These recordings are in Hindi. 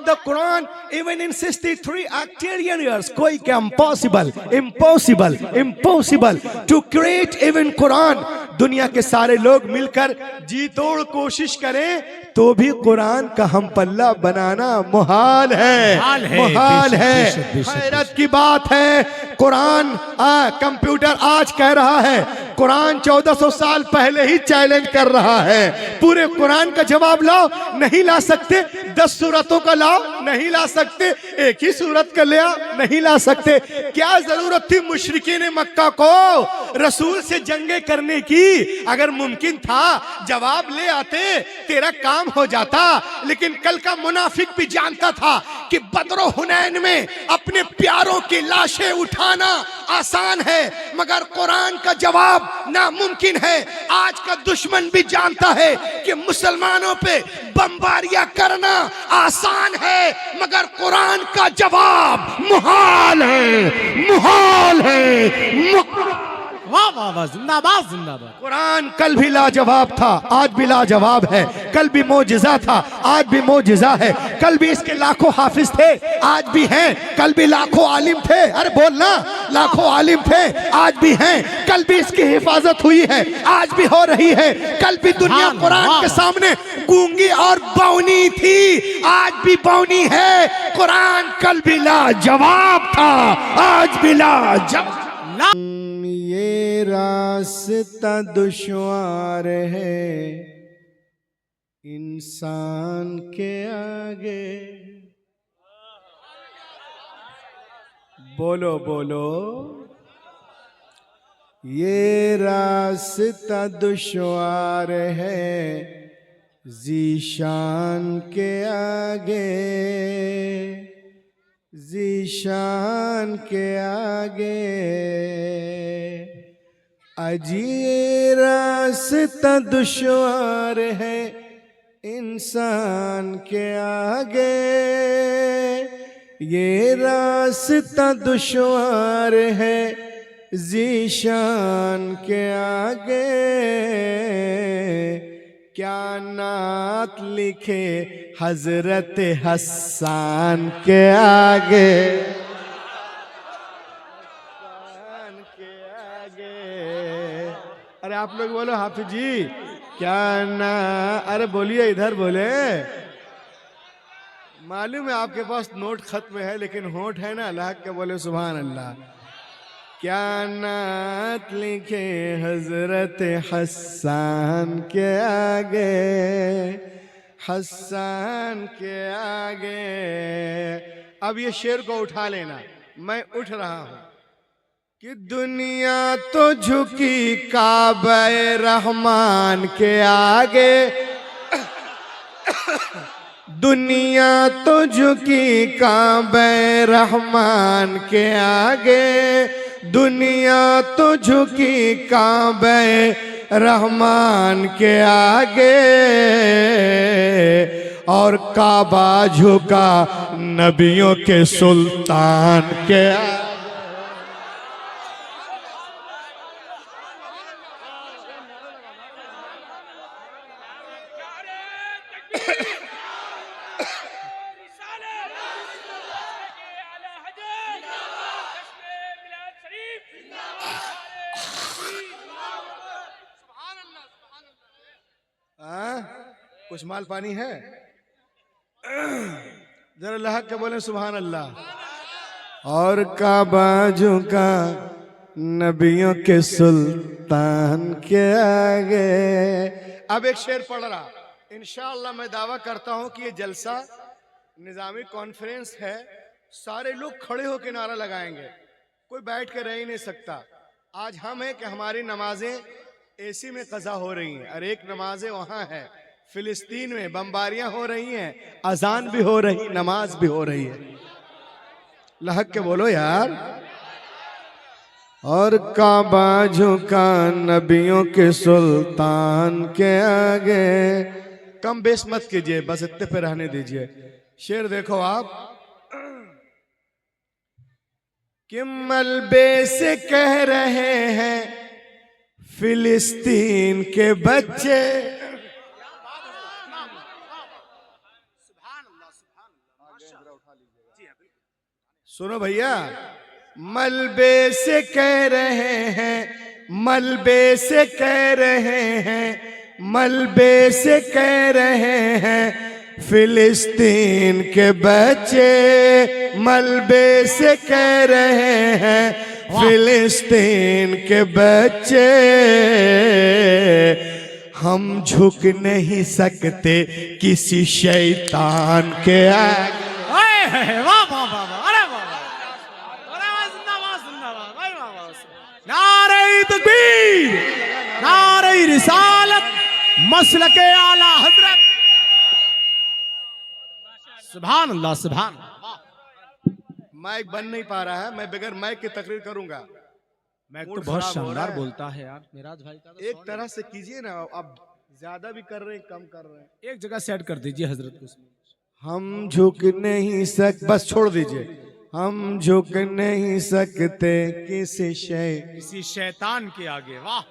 the Quran even in 63 octillion years. कोई क्या impossible to create even Quran. दुनिया के सारे लोग मिलकर जी तोड़ कोशिश करें तो भी कुरान का हम पल्ला बनाना मुहाल है। हैरत की बात है, कुरान कंप्यूटर आज कह रहा है, कुरान 1400 साल पहले ही चैलेंज कर रहा है। पूरे कुरान का जवाब लाओ, नहीं ला सकते। 10 सूरतों का लाओ, नहीं ला सकते। एक ही सूरत का ले आओ, नहीं ला सकते। क्या जरूरत थी मुशरिकीन मक्का को रसूल से जंगे करने की? अगर मुमकिन था जवाब ले आते, तेरा काम हो जाता। लेकिन कल का मुनाफिक भी जानता था कि बदर हुनैन में अपने प्यारों की लाशें उठाना आसान है, मगर कुरान का जवाब नामुमकिन है। आज का दुश्मन भी जानता है कि मुसलमानों पे बमबारियां करना आसान है, मगर कुरान का जवाब मुहाल है। वाह वाह वाह, जिंदाबाद जिंदाबाद। कुरान कल भी लाजवाब था, आज भी लाजवाब है। कल भी मोजिजा था, आज भी मोजिजा है। कल भी इसके लाखों हाफिज थे, आज भी हैं। कल भी लाखों आलिम थे, अरे बोलना, लाखों आलिम थे, आज भी हैं। कल भी इसकी हिफाजत हुई है, आज भी हो रही है। कल भी दुनिया कुरान के सामने गूंगी और बौनी थी, आज भी बौनी है। कुरान कल भी लाजवाब था, आज भी लाजवाब। ये रास्ता दुश्वार है इंसान के आगे। बोलो बोलो, ये रास्ता दुश्वार है ज़ीशान के आगे, ज़ीशान के आगे। अजी रास्ता दुश्वार है इंसान के आगे, ये रास्ता दुश्वार है ज़ीशान के आगे। क्या नात लिखे हजरत हसन के आगे, अरे आप लोग बोलो हाफिज जी, क्या ना, अरे बोलिए, इधर बोले। मालूम है आपके पास नोट खत्म है, लेकिन होठ है ना, अल्लाह के बोले सुभान अल्लाह। क्या नात लिखे हजरत हसन के आगे, हसन के आगे। अब ये शेर को उठा लेना, मैं उठ रहा हूं कि दुनिया तो झुकी काबे रहमान के आगे, दुनिया तो झुकी काबे रहमान के आगे, दुनिया तो झुकी काबे रहमान के आगे। और काबा झुका नबियों के सुल्तान के आगे। कुछ माल पानी है, जरा अल्लाह के बोले सुभान अल्लाह। और काबा झुका नबियों के सुल्तान के आगे। अब एक शेर पढ़ रहा, इंशाअल्लाह मैं दावा करता हूं कि ये जलसा निजामी कॉन्फ्रेंस है, सारे लोग खड़े होकर नारा लगाएंगे, कोई बैठ कर रह ही नहीं सकता। आज हम है कि हमारी नमाजें एसी में कज़ा हो रही हैं, और एक नमाजें वहां है फिलिस्तीन में, बमबारियां हो रही हैं, अजान भी हो रही, नमाज भी हो रही है। लहक के बोलो यार। और काबा झुका नबियों के सुल्तान के आगे। कम बेस मत कीजिए, बस इतने पे रहने दीजिए। शेर देखो आप कि मलबे से कह रहे हैं फिलिस्तीन के बच्चे। सुनो भैया, मलबे से कह रहे हैं, मलबे से कह रहे हैं, मलबे से कह रहे हैं फिलिस्तीन के बच्चे, मलबे से कह रहे हैं फिलिस्तीन के बच्चे। हम झुक नहीं सकते किसी शैतान के आगे। वाह वाह वाह वाह, अरे वाह वाह, अरे वाह, जिंदाबाद जिंदाबाद, भाई वाह वाह। नारे तकबीर, नारे रिसालत, मसलके आला हजरत, सुभान अल्लाह सुभान अल्लाह। माइक बन नहीं पा रहा है, मैं बगैर माइक की तकरीर करूंगा। मैं तो बहुत शानदार बोलता है यार मिराज भाई का। एक तरह से कीजिए ना, अब ज्यादा भी कर रहे हैं, कम कर रहे हैं। एक जगह सेट कर दीजिए हजरत को। हम झुक नहीं बस छोड़ दीजिए। हम झुक नहीं सकते किसी शैतान के आगे। वाह।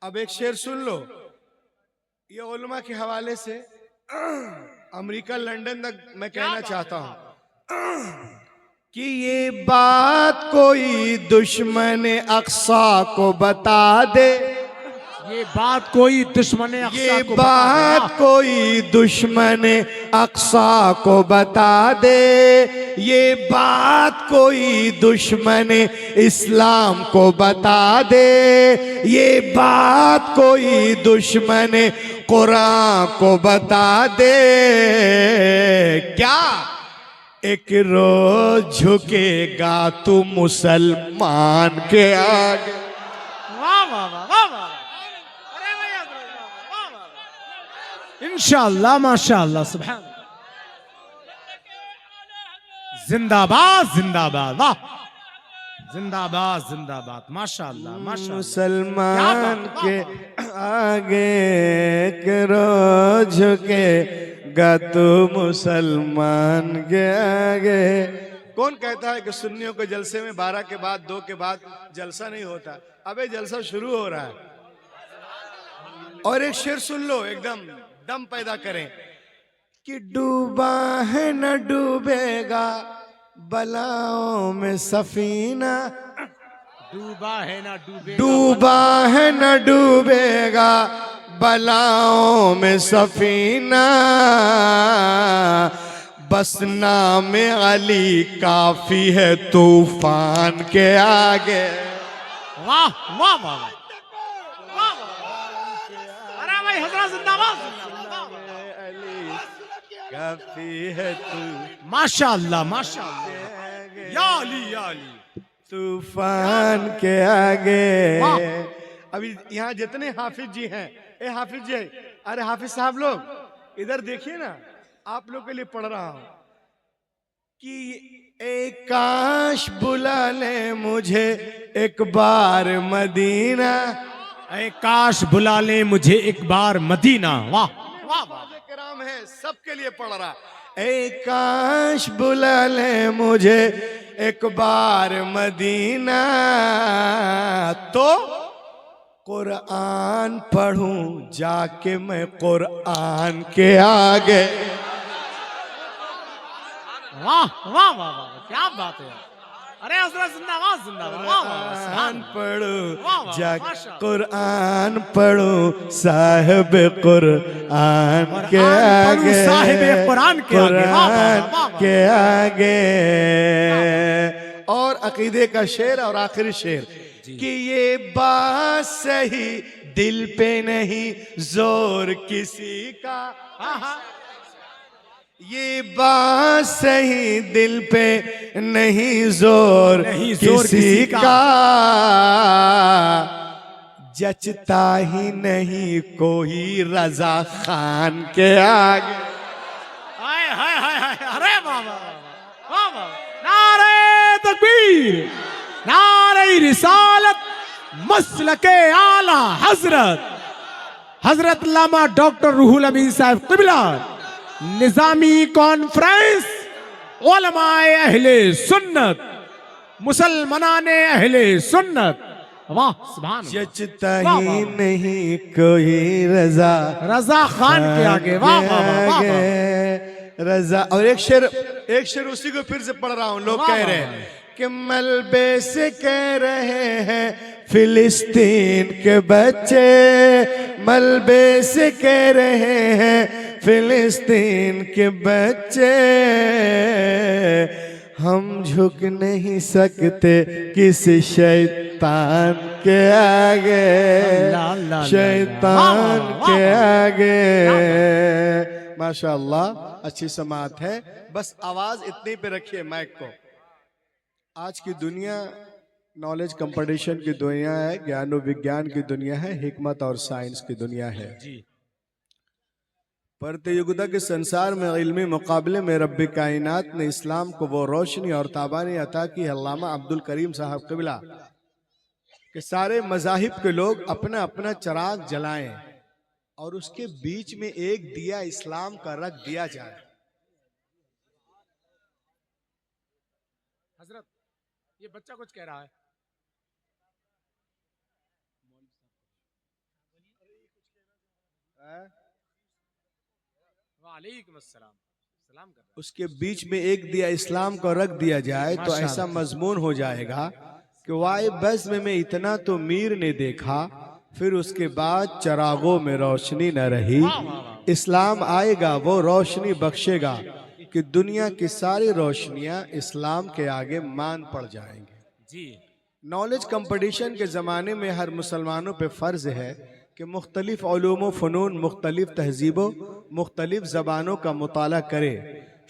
अब एक शेर सुन लो, ये उलमा के हवाले से अमेरिका लंदन तक मैं कहना चाहता हूं कि ये बात कोई दुश्मन अक्सा को बता दे, ये बात कोई दुश्मन ये बात कोई दुश्मन अक्सा को बता दे, ये बात कोई दुश्मन इस्लाम को बता दे, ये बात कोई दुश्मन कुरान को बता दे। क्या एक रोज झुकेगा तू मुसलमान के आगे। वाह वाह वाह वाह वाह, इंशाअल्लाह माशाअल्लाह सुभान। जिंदाबाद जिंदाबाद, वाह, जिंदाबाद जिंदाबाद, माशाअल्लाह माशाअल्लाह। मुसलमान के आगे करो झुकेगा तू मुसलमान के आगे। कौन कहता है कि सुन्नियों के जलसे में 12 के बाद 2 के बाद जलसा नहीं होता? अबे जलसा शुरू हो रहा है। और एक शेर सुन लो, एकदम दम पैदा करें कि डूबा है न डूबेगा बलाओं में सफीना, डूबा है ना डूबेगा, डूबा है न डूबेगा बलाओं में सफीना, बस नाम अली काफी है तूफान के आगे। वाह वाह वाह, अरे भाई हजरत जिंदाबाद, काफी है तू माशाअल्लाह माशाअल्लाह, या अली या अली, तूफान के आगे। अभी यहाँ जितने हाफिज जी हैं, ए हाफिज जी, अरे हाफिज साहब लोग इधर देखिए ना, आप लोग के लिए पढ़ रहा हूं कि एक काश बुला ले मुझे एक बार मदीना, ऐ काश बुला ले मुझे एक बार मदीना। वाह वाह वाह, कराम है, सबके लिए पढ़ रहा। ए काश बुला ले मुझे एक बार मदीना, तो कुरान पढ़ूं जाके मैं कुरान के आगे। वाह वाह वाह वाह, क्या बात है। अरे हजरत जिंदाबाद जिंदाबाद, वाह वाह, कुरान पढ़ो वाह, जाके माशाअल्लाह। कुरान पढ़ो साहिब कुरान के आगे, साहिब कुरान के आगे, वाह, वाह, वाह, वाह। के आगे। और अकीदे का शेर और आखिरी शेर कि ये बात सही दिल पे नहीं जोर किसी का, ये बात सही दिल पे नहीं जोर किसी का, जचता ही नहीं कोई रजा खान के आगे। हाय हाय हाय हाय, अरे वाह वाह वाह वाह, नारे तकबीर, नारे रिसालत, मसलके आला हजरत, हजरत अल्लामा डॉक्टर रूहुल अमीन साहब क़िबला, निजामी कॉन्फ्रेंस उलमाए अहले सुन्नत, मुसलमाने अहले सुन्नत। वाह सुभान, जचता ही नहीं कोई रजा रजा खान के आगे। वाह वाह वाह, रजा। और एक शेर उसी को फिर से पढ़ रहा हूं। लोग कह रहे हैं कि मलबे से कह रहे हैं फिलिस्तीन के बच्चे, मलबे से कह रहे हैं फिलिस्तीन के बच्चे, हम झुक नहीं सकते किसी शैतान के आगे, शैतान के आगे। माशाअल्लाह, अच्छी समात है। बस आवाज इतनी पे रखिए माइक को। आज की दुनिया नॉलेज कंपटीशन की दुनिया है, ज्ञान और विज्ञान की दुनिया है, हिकमत और साइंस की दुनिया है जी। प्रतियोगिता के संसार में इल्मी मुकाबले में रब्बे कायनात ने इस्लाम को वो रोशनी और ताबानी अता की। अल्लामा अब्दुल करीम साहब क़िबला के सारे मज़ाहिब के लोग अपना अपना चिराग जलाएं और उसके बीच में एक दिया इस्लाम का रख दिया जाए। हजरत, ये बच्चा कुछ कह रहा है। वालेकुम अस्सलाम। सलाम कर। उसके बीच में एक दिया इस्लाम को रख दिया जाए तो ऐसा मजमून हो जाएगा कि वाई बस में इतना तो मीर ने देखा, फिर उसके बाद चरागों में रोशनी न रही। इस्लाम आएगा, वो रोशनी बख्शेगा कि दुनिया की सारी रोशनियां इस्लाम के आगे मान पड़ जाएंगे जी। नॉलेज कंपटीशन के ज़माने में हर मुसलमानों पे फ़र्ज़ है कि मुख्तलिफ़ उलूम फ़नून, मुख्तलिफ़ तहज़ीबों, मुख्तलिफ़ ज़बानों का मुताला करे,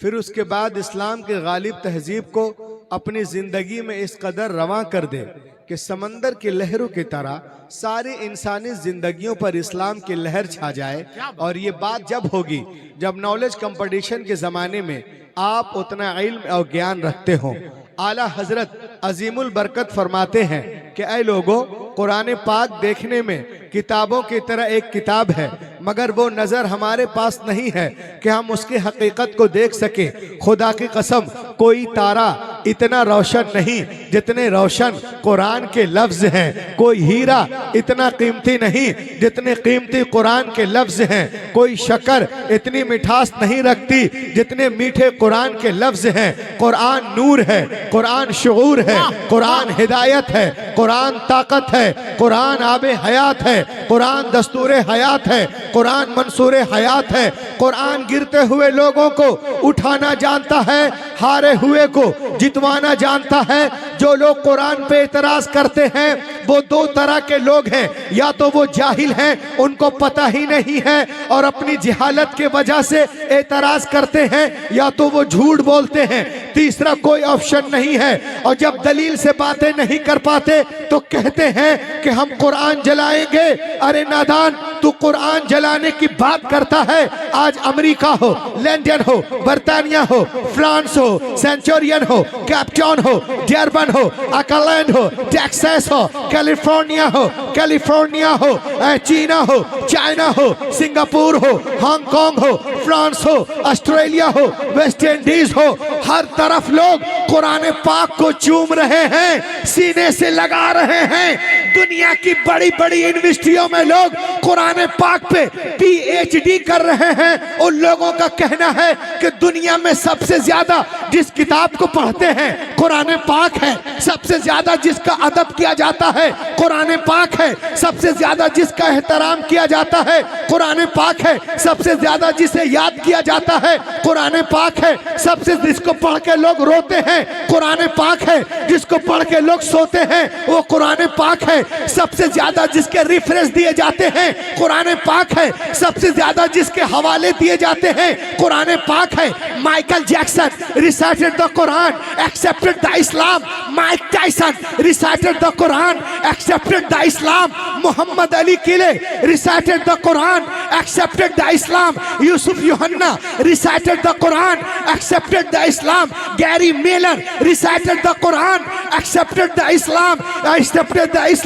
फिर उसके बाद इस्लाम के गालिब तहज़ीब को अपनी ज़िंदगी में इस कदर रवां कर दे कि समंदर की लहरों की तरह सारी इंसानी ज़िंदगियों पर इस्लाम की लहर छा जाए। और ये बात जब होगी जब नॉलेज कंपटीशन के ज़माने में आप उतना इल्म और ज्ञान रखते हो। आला हजरत अजीमुल बरकत फरमाते हैं कि ऐ लोगों, कुरान पाक देखने में किताबों की तरह एक किताब है, मगर वो नज़र हमारे पास नहीं है कि हम उसकी हकीकत को देख सके। खुदा की कसम, कोई तारा इतना रोशन नहीं जितने रोशन कुरान के लफ्ज़ हैं, कोई हीरा इतना कीमती नहीं जितने कीमती कुरान के लफ्ज़ हैं, कोई शक्कर इतनी मिठास नहीं रखती जितने मीठे कुरान के लफ्ज़ हैं। कुरान नूर है, कुरान शुऊर है, कुरान हिदायत है, कुरान ताकत है, कुरान आबे हयात है, कुरान दस्तूर हयात है, कुरान मंसूर हयात है। कुरान गिरते हुए लोगों को उठाना जानता है, हारे हुए को जितवाना जानता है। जो लोग कुरान पे एतराज करते हैं वो दो तरह के लोग हैं, या तो वो जाहिल हैं, उनको पता ही नहीं है और अपनी जहालत के वजह से एतराज करते हैं, या तो वो झूठ बोलते हैं। तीसरा कोई ऑप्शन नहीं है। और जब दलील से बातें नहीं कर पाते तो कहते हैं कि हम कुरान जलाएंगे। अरे नादान, तू कुरान जलाने की बात करता है। आज अमेरिका हो, लंदन हो, बर्तानिया हो, फ्रांस हो, सेंचुरियन हो, कैप्टन हो, जर्मन हो, अकलैंड हो, टेक्सास हो, कैलिफोर्निया हो, चीना हो, चाइना हो, सिंगापुर हो, हांगकांग हो, फ्रांस हो, ऑस्ट्रेलिया हो, वेस्ट इंडीज हो, हर तरफ लोग कुरान पाक को चूम रहे हैं, सीने से लगा रहे हैं। दुनिया की बड़ी बड़ी यूनिवर्सिटियों में लोग कुरान पाक पे PhD कर रहे हैं। उन लोगों का कहना है कि दुनिया में सबसे ज्यादा जिस किताब को पढ़ते हैं कुरान पाक है, सबसे ज्यादा जिसका अदब किया जाता है कुरान पाक है, सबसे ज्यादा जिसका एहतराम किया जाता है कुरान पाक है, सबसे ज्यादा जिसे याद किया जाता है कुरान पाक है, सबसे जिसको पढ़ के लोग रोते हैं कुरान पाक है, जिसको पढ़ के लोग सोते हैं वो कुरान पाक है, सबसे ज्यादा जिसके रेफरेंस दिए जाते हैं कुरान पाक है, सबसे ज्यादा जिसके हवाले दिए जाते हैं कुरान पाक है। Michael Jackson recited the Quran, accepted the Islam. Mike Tyson recited the Quran, accepted the Islam. Muhammad Ali Kile recited the Quran, accepted the Islam. Yusuf Yohanna recited the Quran, accepted the Islam. Gary Miller recited the Quran, accepted the Islam.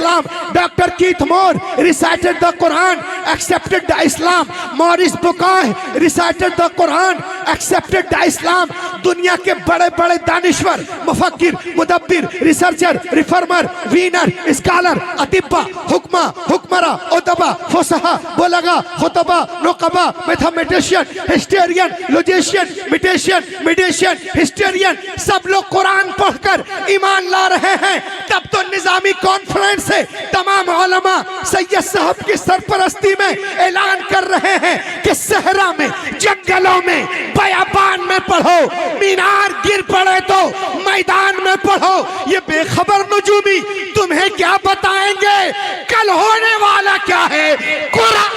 Islam. Dr. Keith Moore recited the Quran, accepted the Islam. Maurice Bucaille recited the Quran, accepted the Islam. दुनिया के बड़े बड़े दानिश्वर, मुफक्किर, मुदब्बिर, रिसर्चर, रिफॉर्मर, वीनर, स्कॉलर, अतिब्बा, हुक्मा, हुक्मरा, उदबा, फुसहा, बुलगा, खुतबा, नुकबा, मैथमेटिशियन, हिस्टोरियन, लॉजिशियन, मेडिशियन, हिस्टोरियन, सब लोग कुरान पढ़कर ईमान ला रहे हैं। तब तो निजामी कॉन्फ्रेंस से तमाम उलमा सैयद साहब की सरपरस्ती में ऐलान कर रहे हैं कि सहरा में, जंगलों में, बयाबान में पढ़ो, मीनार गिर पड़े तो मैदान में पढ़ो। ये बेखबर नजूमी तुम्हें क्या बताएंगे कल होने वाला क्या है। कुरान।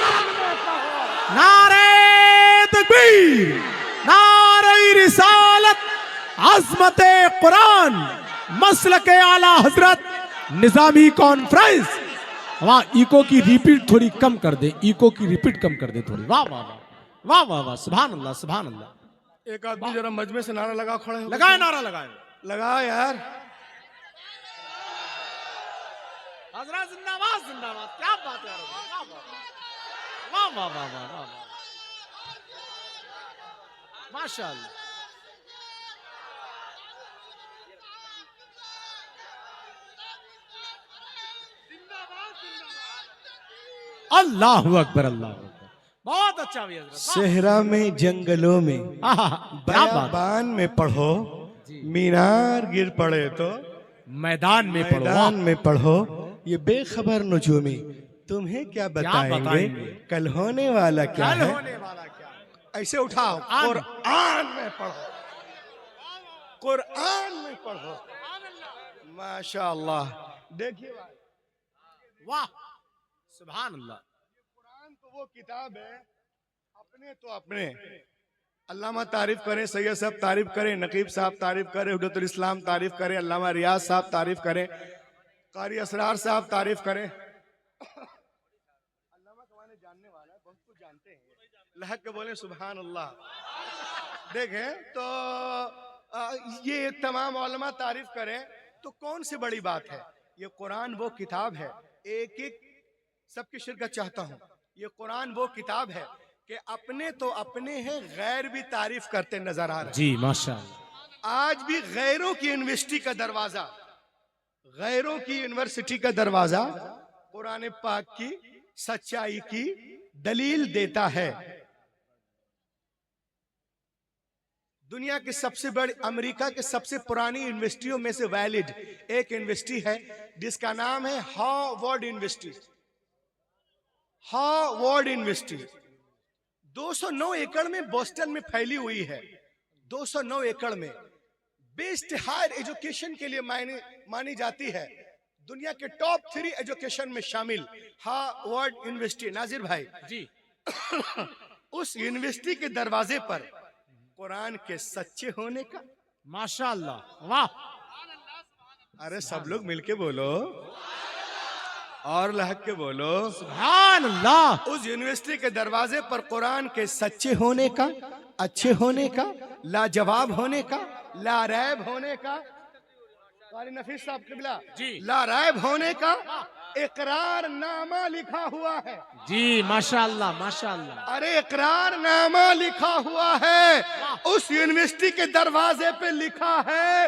नारे तकबीर, नारे रिसालत, अज़मते कुरान, मसलके आला हजरत, निजामी कॉन्फ्रेंस। वहाँ इको की रिपीट थोड़ी कम कर दे, इको की रिपीट कम कर दे थोड़ी। वाह वाह वाह वाह वाह वाह, सुभान अल्लाह, सुभान अल्लाह। एक आदमी जरा मजमे से नारा लगा, खड़े हो लगाए नारा, लगाए लगा यार। हजरत जिंदाबाद, जिंदाबाद, क्या बात है, वाह वाह वाह वाह वाह वाह, माशाअल्लाह। अल्लाहु अकबर, अल्लाह अकबर, बहुत अच्छा भी हजरत। सहरा में, जंगलों में, क्या बात, बयाबान में पढ़ो, मीनार गिर पड़े तो मैदान में पढ़ो, मैदान में पढ़ो। ये बेखबर नजूमी तुम्हें क्या बताएंगे कल होने वाला क्या कल है। होने वाला क्या है। ऐसे उठाओ, कुरान में पढ़ो, कुरान में पढ़ो। माशाअल्लाह। देखिए वाह, सुभान अल्लाह। कुरान तो वो किताब है, अपने तो अपने अल्लामा तारीफ करें, सैयद साहब तारीफ करें, नकीब साहब तारीफ करें, हुज्जतुल इस्लाम तारीफ करें, अल्लामा रियाज साहब तारीफ करें, कारी असरार साहब तारीफ करें। अल्लामा कमाने जानने वाला है, बहुत कुछ जानते हैं, लहक के बोले सुभान अल्लाह। देखें तो ये तमाम उलमा तारीफ करें तो कौन सी बड़ी बात है। ये कुरान वो किताब है, एक एक सबकी शिरकत चाहता हूँ। ये कुरान वो किताब है कि अपने तो अपने हैं, गैर भी तारीफ करते नजर आ रहे हैं। जी माशाअल्लाह। आज भी गैरों की यूनिवर्सिटी का दरवाजा, गैरों की यूनिवर्सिटी का दरवाजा कुरान पाक की सच्चाई की दलील देता है। दुनिया की सबसे बड़ी, अमेरिका के सबसे पुरानी यूनिवर्सिटियों में से वैलिड एक यूनिवर्सिटी है जिसका नाम है हार्वर्ड यूनिवर्सिटी। हार्वर्ड यूनिवर्सिटी 209 एकड़ में बोस्टन में फैली हुई है। 209 एकड़ में बेस्ट हायर एजुकेशन के लिए मानी जाती है। दुनिया के टॉप 3 एजुकेशन में शामिल हार्वर्ड यूनिवर्सिटी। नाजिर भाई जी, उस यूनिवर्सिटी के दरवाजे पर कुरान के सच्चे होने का, माशाअल्लाह, वाह। अरे सब लोग मिलके बोलो और लहक के बोलो सुभान अल्लाह। उस यूनिवर्सिटी के दरवाजे पर कुरान के सच्चे होने का, अच्छे होने का, लाजवाब होने का, लारैब होने का, कारी नफीस साहब किबला जी, लारैब होने का इकरार नामा लिखा हुआ है। जी माशाअल्लाह, माशाअल्लाह। अरे इकरार नामा लिखा हुआ है, उस यूनिवर्सिटी के दरवाजे पे लिखा है,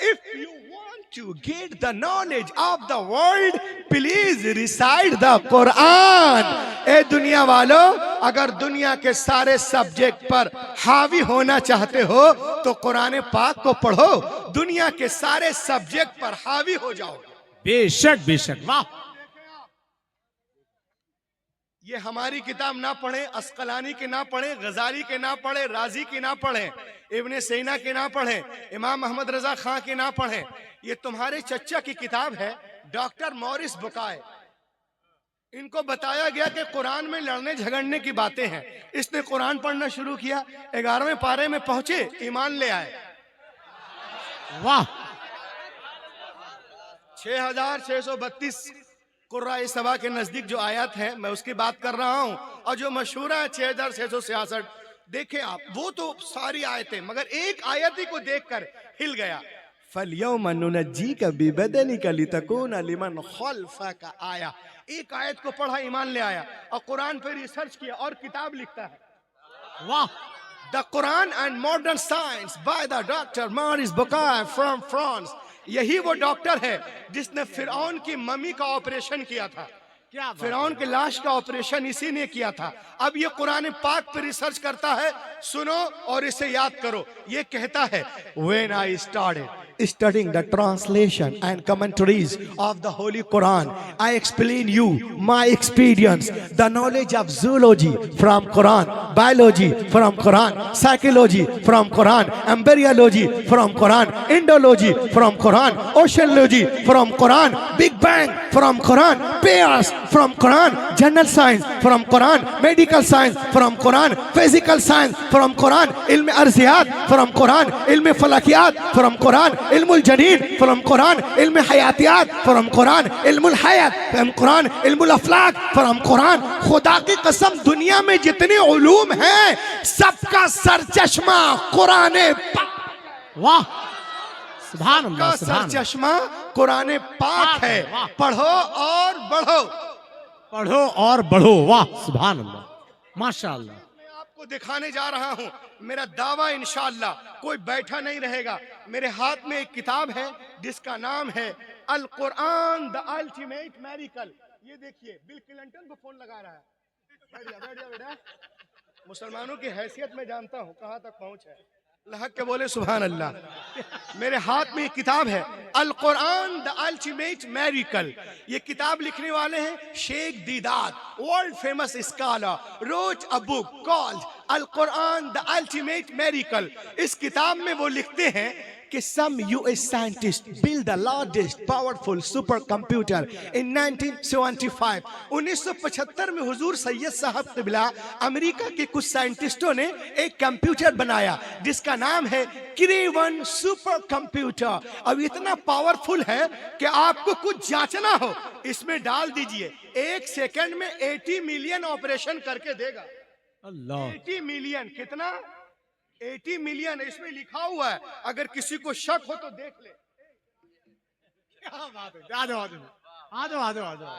if you want to get the knowledge of the world please recite the Quran. ए दुनिया वालों, अगर दुनिया के सारे सब्जेक्ट पर हावी होना चाहते हो तो कुरान पाक को पढ़ो, दुनिया के सारे सब्जेक्ट पर हावी हो जाओ। बेशक बेशक, वाह। ये हमारी किताब ना पढ़े, अस्कलानी के ना पढ़े, गजाली के ना पढ़े, राजी की ना पढ़े, इब्ने सीना के ना पढ़े, इमाम अहमद रजा खां के ना पढ़े, ये तुम्हारे चचा की किताब है, डॉक्टर मॉरिस बुकाय। इनको बताया गया कि कुरान में लड़ने झगड़ने की बातें हैं। इसने कुरान पढ़ना शुरू किया, 11वें पारे में पहुंचे, ईमान ले आए। वाह। 6632 कुर्राए सबा के नजदीक जो आयत है, मैं उसकी बात कर रहा हूं, और जो मशहूर है 6666। देखें आप, वो तो सारी आयतें, मगर एक आयत ही को देखकर हिल गया। फल्यौम नुनज्जीका बिबदनिका लितकूना लिमन खल्फका आया। एक आयत को पढ़ा, ईमान ले आया और कुरान पे रिसर्च किया और किताब लिखता है। वाह। The Quran and modern science by the doctor Maurice Bucaille from France. यही वो डॉक्टर है जिसने फिरौन की मम्मी का ऑपरेशन किया था। क्या बात फिरौन के लाश का ऑपरेशन इसी ने किया था। अब ये कुरान पाक पे रिसर्च करता है। सुनो और इसे याद करो। ये कहता है, When I started studying the translation and commentaries of the Holy Quran, I explain you my experience, the knowledge of zoology from Quran, biology from Quran, psychology from Quran, embryology from Quran, Indology from Quran, oceanology from Quran, Big Bang from Quran, pairs from Quran, general science from Quran, medical science from Quran, physical science from Quran, ilm arziyat from Quran, ilm falakiyat from Quran, ilmul janin from Quran, ilm hayatiyat from Quran, ilmul hayat from Quran, ilmul aflaq from Quran। खुदा की कसम दुनिया में जितने उलूम हैं सबका सरचश्मा कुरान पाक। वाह, सुभान अल्लाह, का सुभान अल्लाह। सरचश्मा कुरान पाक है। वाह। पढ़ो और बढ़ो। पढ़ो और बढ़ो। वाह, सुभान अल्लाह, माशाअल्लाह। मैं आपको दिखाने जा रहा हूं। मेरा दावा इंशाअल्लाह कोई बैठा नहीं रहेगा। मेरे हाथ में एक किताब है जिसका नाम है Al Quran the ultimate miracle. ये देखिए, बिल क्लिंटन को फोन लगा रहा है। बैठ जा, बैठ जा बेटा। मुसलमानों की हैसियत में जानता हूं कहां तक पहुंच है। लहक के बोले सुभान अल्लाह। मेरे हाथ में एक किताब है Al Quran the ultimate miracle. ये किताब लिखने वाले हैं Sheikh Deedat, world famous scholar, wrote a book called Al Quran the ultimate miracle. इस किताब में वो लिखते हैं कि some US scientists built the largest powerful supercomputer in 1975। 1975 में हुजूर सैयद साहब क़िबला अमेरिका के कुछ साइंटिस्टों ने एक कंप्यूटर बनाया जिसका नाम है क्रेवन सुपर कंप्यूटर। अब इतना पावरफुल है कि आपको कुछ जांचना हो इसमें डाल दीजिए, 1 सेकंड में 80 मिलियन ऑपरेशन करके देगा। अल्लाह। 80 मिलियन। कितना? 80 मिलियन इसमें लिखा हुआ है। अगर किसी को शक हो तो देख ले। क्या बात है। आ जाओ, आ जाओ, आ जाओ, आ जाओ, आ जाओ।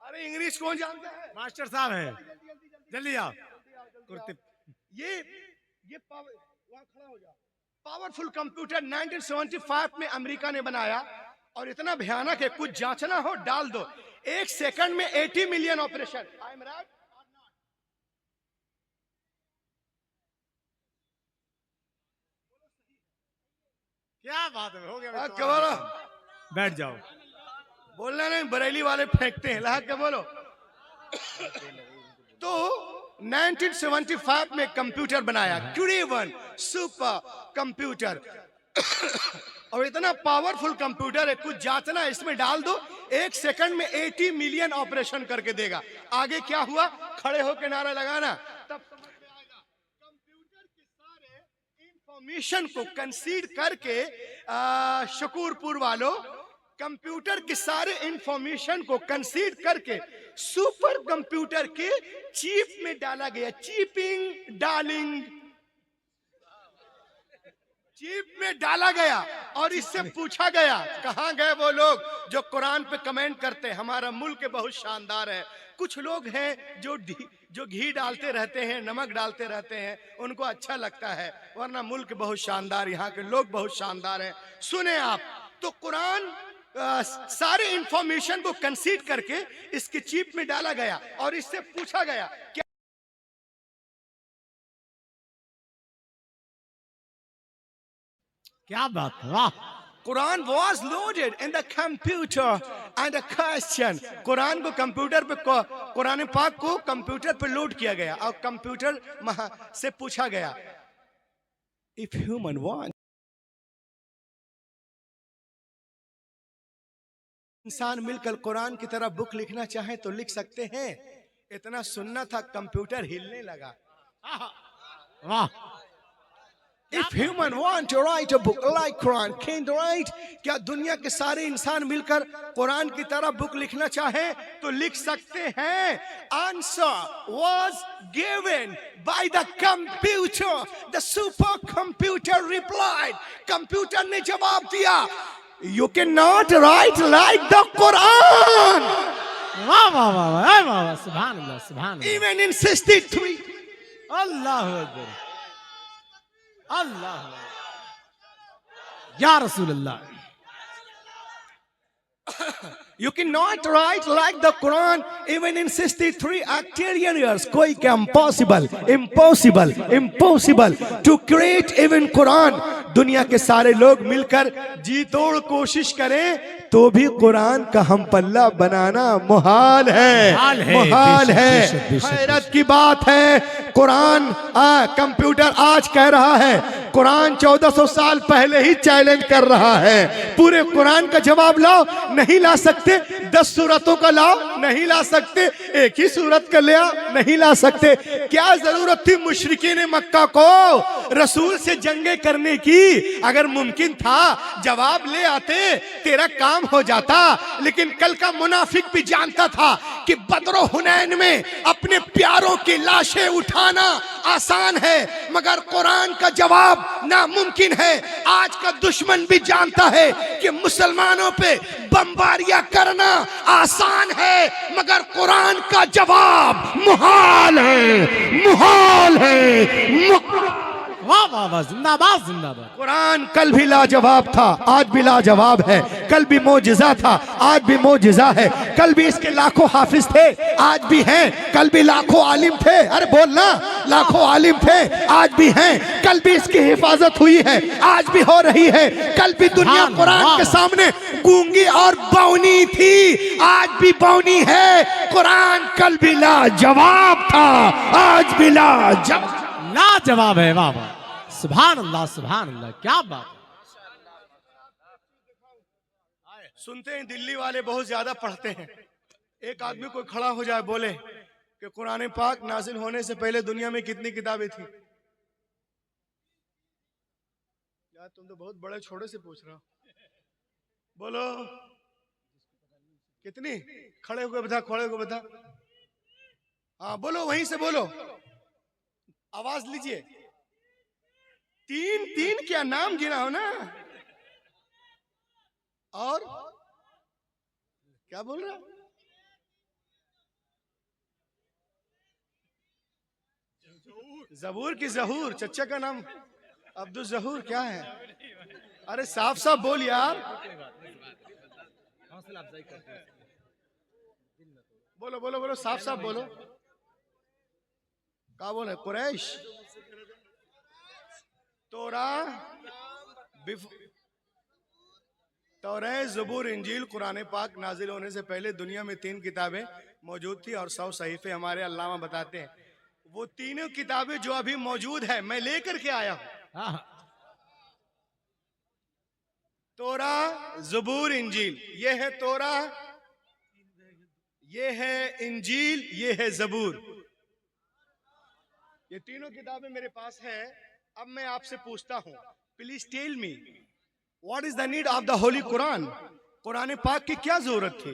अरे इंग्लिश कौन जानता है? मास्टर साहब है, जल्दी आओ। ये वहां खड़ा हो जा। पावरफुल कंप्यूटर 1975 में अमेरिका ने बनाया और इतना भयानक है, कुछ जांचना हो डाल दो, 1 सेकंड में 80 million operation. I am right? क्या बात है, हो गया। क्या बोलो? बैठ जाओ। बोलना नहीं, बरेली वाले फेंकते हैं। लहक के बोलो। तो 1975 में कंप्यूटर बनाया, क्रेवन सुपर कंप्यूटर। और इतना पावरफुल कंप्यूटर है, कुछ जांचना इसमें डाल दो, 1 सेकंड में 80 मिलियन ऑपरेशन करके देगा। आगे क्या हुआ? खड़े होकर नारा लगाना, तब समझ में आएगा। कंप्यूटर के सारे इंफॉर्मेशन को कंसीड करके शकूरपुर वालों, कंप्यूटर के सारे इंफॉर्मेशन को कंसीड करके सुपर कंप्यूटर के चिप में डाला गया। चिपिंग, डालिंग, चिप में डाला गया और इससे पूछा गया कहां गए वो लोग जो कुरान पे कमेंट करते हैं हमारा मुल्क बहुत शानदार है। कुछ लोग हैं जो घी डालते रहते हैं, नमक डालते रहते हैं, उनको अच्छा लगता है, वरना मुल्क बहुत शानदार, यहाँ के लोग बहुत शानदार हैं। सुने आप, तो कुरान सारे इंफॉर्मेशन को कंसीड करके इसके चिप में डाला गया और इससे पूछा गया क्या क्या बात है, वाह। Quran was loaded in the computer and a question। Quran को कंप्यूटर पे, कुरान पाक को कंप्यूटर पे लोड किया गया और कंप्यूटर से पूछा गया if human want, इंसान मिलकर कुरान की तरह बुक लिखना चाहे तो लिख सकते हैं। इतना सुनना था कंप्यूटर हिलने लगा। वाह। If human want to write a book like Quran, can they write? क्या दुनिया के सारे इंसान मिलकर कुरान की तरह बुक लिखना चाहे तो लिख सकते हैं? Answer was given by the computer. The supercomputer replied. Computer ने जवाब दिया. You cannot write like the Quran. वाह वाह वाह वाह वाह वाह सुभान अल्लाह सुभान अल्लाह Even in 63. अल्लाहु अकबर अल्लाह या रसूल अल्लाह You cannot write like the Quran even in 63 octillion years. कोई क्या impossible to create even Quran. दुनिया के सारे लोग मिलकर जी तोड़ कोशिश करें तो भी कुरान का हम पल्ला बनाना मुहाल है। हैरत की बात है, कुरान कंप्यूटर आज कह रहा है, कुरान 1400 साल पहले ही चैलेंज कर रहा है। पूरे कुरान का जवाब लाओ, नहीं ला सकते। 10 सूरतों का लाओ, नहीं ला सकते। एक ही सूरत का ले आओ, नहीं ला सकते। क्या जरूरत थी मुशरिकीन मक्का को रसूल से जंगे करने की? अगर मुमकिन था जवाब ले आते, तेरा काम हो जाता। लेकिन कल का मुनाफिक भी जानता था कि बदर हुनैन में अपने प्यारों की लाशें उठाना आसान है, मगर कुरान का जवाब नामुमकिन है। आज का दुश्मन भी जानता है कि मुसलमानों पे बमबारियां करना आसान है, मगर कुरान का जवाब मुहाल है। वाह वाह वाह जिंदाबाद जिंदाबाद। कुरान कल भी लाजवाब था, आज भी लाजवाब है। कल भी मोजिजा था, आज भी मोजिजा है। कल भी इसके लाखों हाफिज थे, आज भी हैं। कल भी लाखों आलिम थे, अरे बोलना, लाखों आलिम थे, आज भी हैं। कल भी इसकी हिफाजत हुई है, आज भी हो रही है। कल भी दुनिया कुरान के सामने गूंगी और बौनी थी, आज भी बौनी है। कुरान कल भी लाजवाब था, आज भी लाजवाब है। वाह वाह सुभान अल्लाह क्या बात है। सुनते हैं दिल्ली वाले बहुत ज्यादा पढ़ते हैं। एक आदमी कोई खड़ा हो जाए बोले कि कुरान पाक नाजिल होने से पहले दुनिया में कितनी किताबें थी? यार तुम तो बहुत बड़े छोटे से पूछ रहे हो, बोलो कितनी? खड़े होकर बता, खड़े होकर बता। हाँ बोलो, वहीं से बोलो, आवाज लीजिए। तीन क्या नाम गिना हो ना? और क्या बोल रहा? जबूर की जहूर, चच्चा का नाम अब्दुल जहूर क्या है? अरे साफ साफ बोल यार, बोलो बोलो बोलो, साफ साफ बोलो। क्या बोले? कुरैश, तौरात, ज़बूर, इंजील। कुरान पाक नाजिल होने से पहले दुनिया में 3 किताबें मौजूद थी और 100 सहीफे हमारे अल्लामा बताते हैं। वो तीनों किताबें जो अभी मौजूद है मैं लेकर के आया हूं। तौरा, ज़बूर, इंजील। ये है तौरा, ये है इंजील, ये है ज़बूर। ये तीनों किताबें मेरे पास है। अब मैं आपसे पूछता हूं, please tell me what is the need of the holy Quran? Quran Pak की क्या जरूरत थी?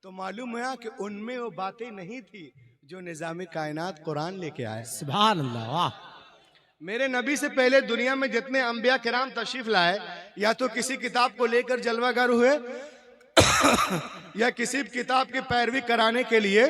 तो मालूम हुआ कि उनमें वो बातें नहीं थी जो निजाम कायनात कुरान लेके आए। सुभान अल्लाह। वाह। मेरे नबी से पहले दुनिया में जितने अंबिया किराम तशरीफ लाए, या तो किसी किताब को लेकर जलवागर हुए या किसी किताब की पैरवी कराने के लिए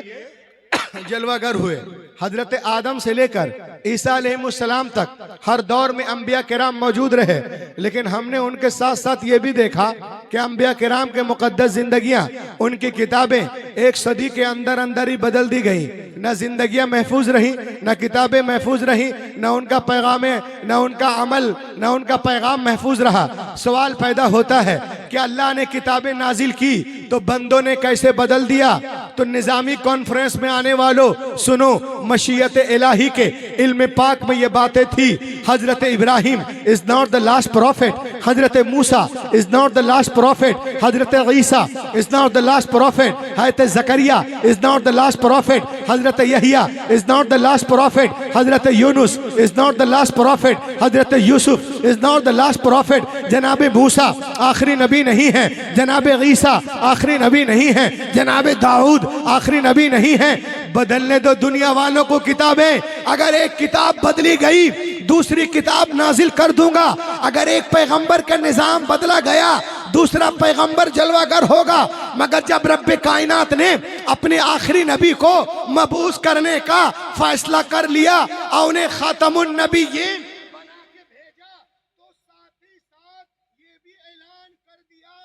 जलवागर हुए। हजरत आदम से लेकर ईसा अलैहिस्सलाम तक हर दौर में अंबिया किराम मौजूद रहे, लेकिन हमने उनके साथ साथ ये भी देखा कि अंबिया किराम के मुकद्दस जिंदगियां, उनकी किताबें एक सदी के अंदर अंदर ही बदल दी गई। न जिंदगियां महफूज रही, न किताबें महफूज रही, न उनका पैगाम, न उनका अमल, न उनका पैगाम महफूज रहा। सवाल पैदा होता है कि अल्लाह ने किताबें नाजिल की तो बंदों ने कैसे बदल दिया? तो निजामी कॉन्फ्रेंस में आने वालों सुनो, मशीयत इलाही के इल्म पाक में ये बातें थी। Hazrat Ibrahim is not the last prophet, Hazrat Musa is not the last prophet, Hazrat Isa is not the last prophet, Hazrat Zakariya is not the last prophet, Hazrat Yahya is not the last prophet, Hazrat Yunus is not the last prophet, Hazrat Yusuf is not the last prophet. जनाब मूसा आखिरी नबी नहीं है, जनाब ईसा आखिरी नबी नहीं है, जनाब दाऊद आखिरी नबी नहीं है। बदलने दो दुनिया वालों को किताबें, अगर एक किताब बदली गई दूसरी किताब नाजिल कर दूंगा। अगर एक पैगंबर का निजाम बदला गया दूसरा पैगंबर जलवागर होगा। मगर जब रब्बे कायनात ने अपने आखिरी नबी को मबूस करने का फैसला कर लिया और उन्हें खातमुन नबीयीन बना के भेजा, तो साथ ही साथ ये भी ऐलान कर दिया,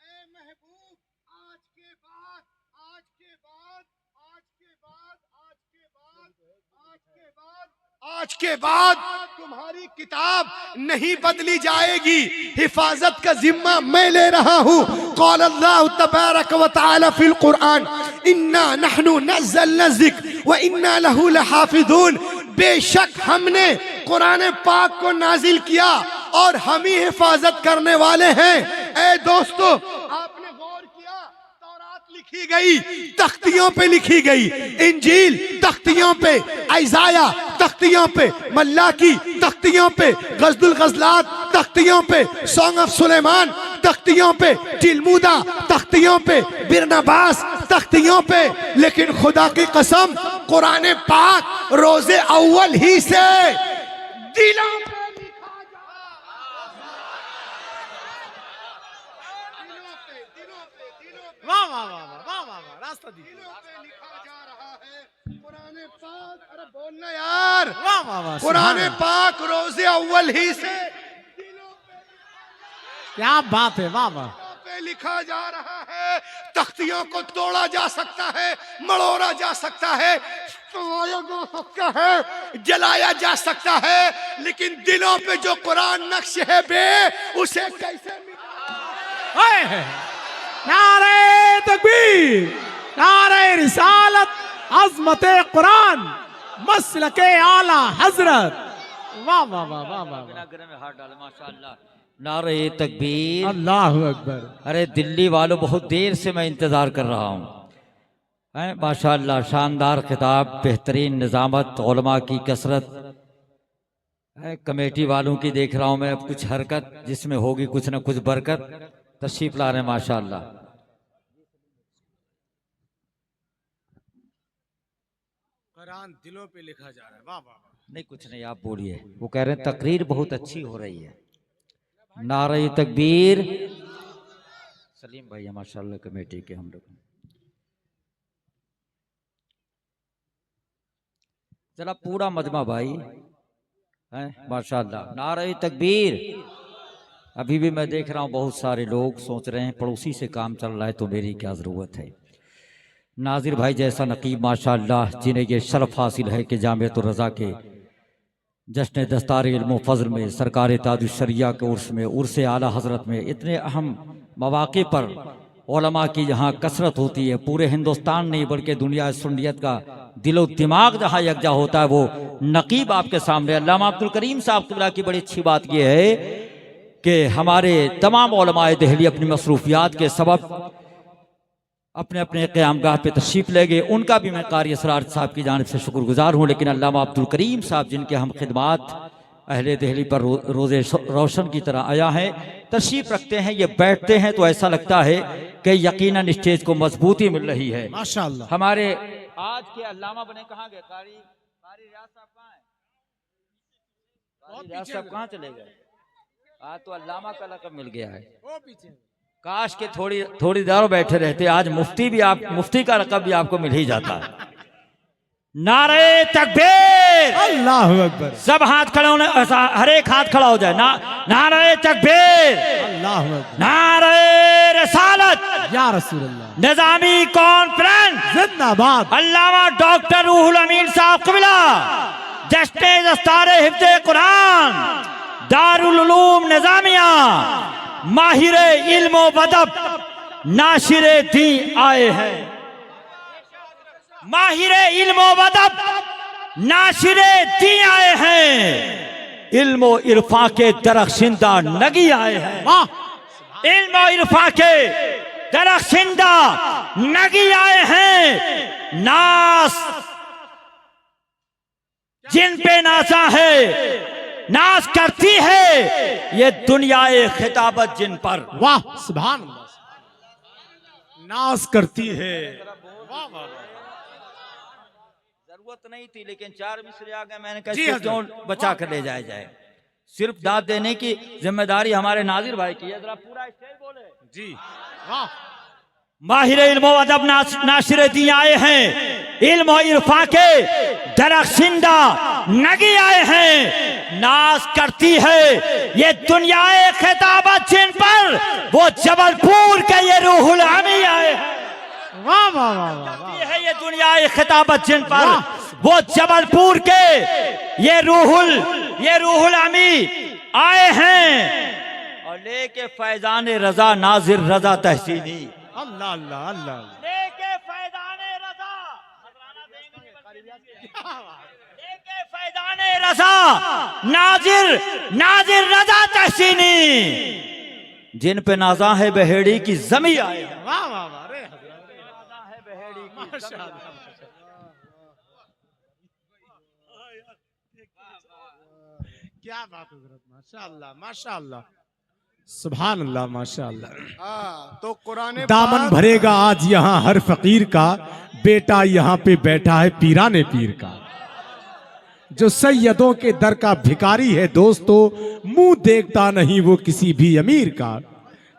ऐ महबूब आज के बाद आज के बाद आज के बाद आज के बाद आज के बाद आज के बाद तुम्हारी किताब नहीं बदली जाएगी। हिफाजत का जिम्मा मैं ले रहा हूँ। क़ाल अल्लाहु तबारक व तआला फिल कुरान इन्ना नहनु नज़्ज़लना ज़िक्र व इन्ना लहू लहाफ़िज़ून। बेशक हमने कुरान पाक को नाजिल किया और हम ही हिफाजत करने वाले हैं। ए दोस्तों, आपने गौर किया, तौरात लिखी गई तख्तियों पे लिखी गई, इंजील तख्तियों पे, इज़ाया तख्तियों पे, मल्लाकी तख्तियों पे, गज़दुल गज़लात तख्तियों पे, सॉन्ग ऑफ सुलेमान तख्तियों पे, तिलमुदा तख्तियों पे, बिरनबास तख्तियों पे। लेकिन खुदा की कसम कुरान पाक रोजे अव्वल ही से दिलों पे लिखा वाह वाह वाह वाह वाह वाह, रास्ता दीजिए, लिखा जा रहा है। कुरान पाक, अरे बोलना यार, वाह वाह वाह, कुरान पाक रोजे अव्वल ही से क्या बात है, वाह वाह। पे लिखा जा रहा है। तख्तियों को तोड़ा जा सकता है, मड़ोड़ा जा सकता है, सुनाया जा सकता है, जलाया जा सकता है, लेकिन दिलों पे जो कुरान नक्श है बे उसे कैसे मिटा। नारे तकबीर, नारे रिसालत, अज़मत कुरान, मसलके आला हजरत। वाह वाह वाह वाह वाह, में हाथ डाले माशाअल्लाह। नारे तकबीर, अल्लाहु अकबर। अरे दिल्ली वालों, बहुत देर से मैं इंतज़ार कर रहा हूँ। हैं माशाअल्लाह, शानदार खिताब, बेहतरीन निज़ामत, उलमा की कसरत है। कमेटी वालों की देख रहा हूँ मैं अब कुछ हरकत, जिसमें होगी कुछ न कुछ बरकत। तशरीफ ला रहे हैं माशाअल्लाह। कुरान दिलों पे लिखा जा रहा है, वाह वाह वाह। नहीं कुछ नहीं, आप बोलिए। वो कह रहे हैं तकरीर बहुत अच्छी हो रही है। नारे तकबीर। सलीम भाई माशाअल्लाह कमेटी के हम लोग। जरा पूरा मजमा भाई हैं माशाअल्लाह। नारे तकबीर। अभी भी मैं देख रहा हूँ बहुत सारे लोग सोच रहे हैं पड़ोसी से काम चल रहा है तो मेरी क्या ज़रूरत है। नाजिर भाई जैसा नकीब माशाअल्लाह, जिन्हें ये शर्फ हासिल है कि जामियतुर रज़ा के जश्न दस्तार इल्म फज़ल में, सरकार ताजुश शरिया के उर्स में, उर्स आला हज़रत में, इतने अहम मौक़े पर उलमा की जहाँ कसरत होती है, पूरे हिंदुस्तान नहीं बल्कि दुनिया सुन्नियत का दिलो दिमाग जहाँ यकजा होता है, वो नकीब आपके सामने। अल्लामा अब्दुल करीम साहब क़िबला की बड़ी अच्छी बात यह है कि हमारे तमाम उलमाए दहली अपनी मसरूफियात के सबब अपने अपने क़यामगाह पे तशरीफ़ ले गए। उनका भी मैं कारी असरार साहब की जानिब से शुक्रगुजार हूँ। लेकिन अल्लामा अब्दुल करीम साहब जिनके हम खिदमात अहले दहली पर रोज़े रोशन की तरह आया है, तशरीफ़ रखते हैं, ये बैठते हैं तो ऐसा लगता है कि यकीनन स्टेज को मजबूती मिल रही है माशाअल्लाह। हमारे आज के अल्लामा बने कहाँ गए? कारी रियाज साहब कहाँ हैं? कारी रियाज साहब कहाँ चले गए? आज तो अल्लामा का लक़ब मिल गया है। वो पीछे काश के थोड़ी देर बैठे रहते, आज मुफ्ती का लक़ब भी आपको मिल ही जाता है। नारे तकबीर, अल्लाहु अकबर। सब हाथ खड़े होने, हर एक हाथ खड़ा हो जाए। नारे तकबीर, अल्लाहु अकबर। नारे रिसालत, या रसूलल्लाह। निज़ामी कॉन्फ्रेंस जिंदाबाद। अल्लामा डॉक्टर रूहुल अमीन साहब क़िबला, जश्न दस्तार हिफ्ज़े कुरान, दारुल उलूम निज़ामिया, माहिर इल्म व अदब, नाशिर दी आए हैं। माहिर इल्म व अदब, नाशिर दी आए हैं। इल्म व इरफा के दरख्शिंदा नगी आए हैं। वाह इल्म और इरफा के दरख्शिंदा नगी आए हैं। नास जिन पे नाजा है, नाज करती है ये दुनियाए खिताबत जिन पर। वाह सुभान अल्लाह, नाज करती है। वाह वाह जरूरत नहीं थी लेकिन 4 मिसरे आ गए, मैंने कहा जी इसको क्यों बचा कर ले जाया जाए। सिर्फ दाद देने की जिम्मेदारी हमारे नाजिर भाई की है। जरा पूरा स्टेज बोले जी। वाह माहिर इल्म व अदब नाशिर दी आए हैं। इल्म और इरफा के दरख्शिंदा नगी आए हैं। नाज करती है ये दुनियाए खिताबत जिन पर, वो जबलपुर के ये रूहुल अमी आए हैं। वाह वाह वाह वाह। ये है ये दुनियाए खिताबत जिन पर, वो जबलपुर के ये रूहुल अमी आए हैं। और लेके फैजान रजा नाजिर रजा तहसीनी, अल्लाह अल्लाह अल्लाह। लेके फैजाने रजा, लेके फैजाने रजा नाजिर रजा तहसीनी, जिन पे नाजा है बहेड़ी की जमी आए हैं। वाह वाह वाह। अरे नाजा है बहेड़ी की माशाअल्लाह। क्या बात है हजरत, माशाअल्लाह माशाअल्लाह सुभान अल्लाह माशाअल्लाह। तो कुरान दामन भरेगा आज यहाँ हर फकीर का, बेटा यहाँ पे बैठा है पीराने पीर का। जो सैयदों के दर का भिखारी है दोस्तों, मुंह देखता नहीं वो किसी भी अमीर का।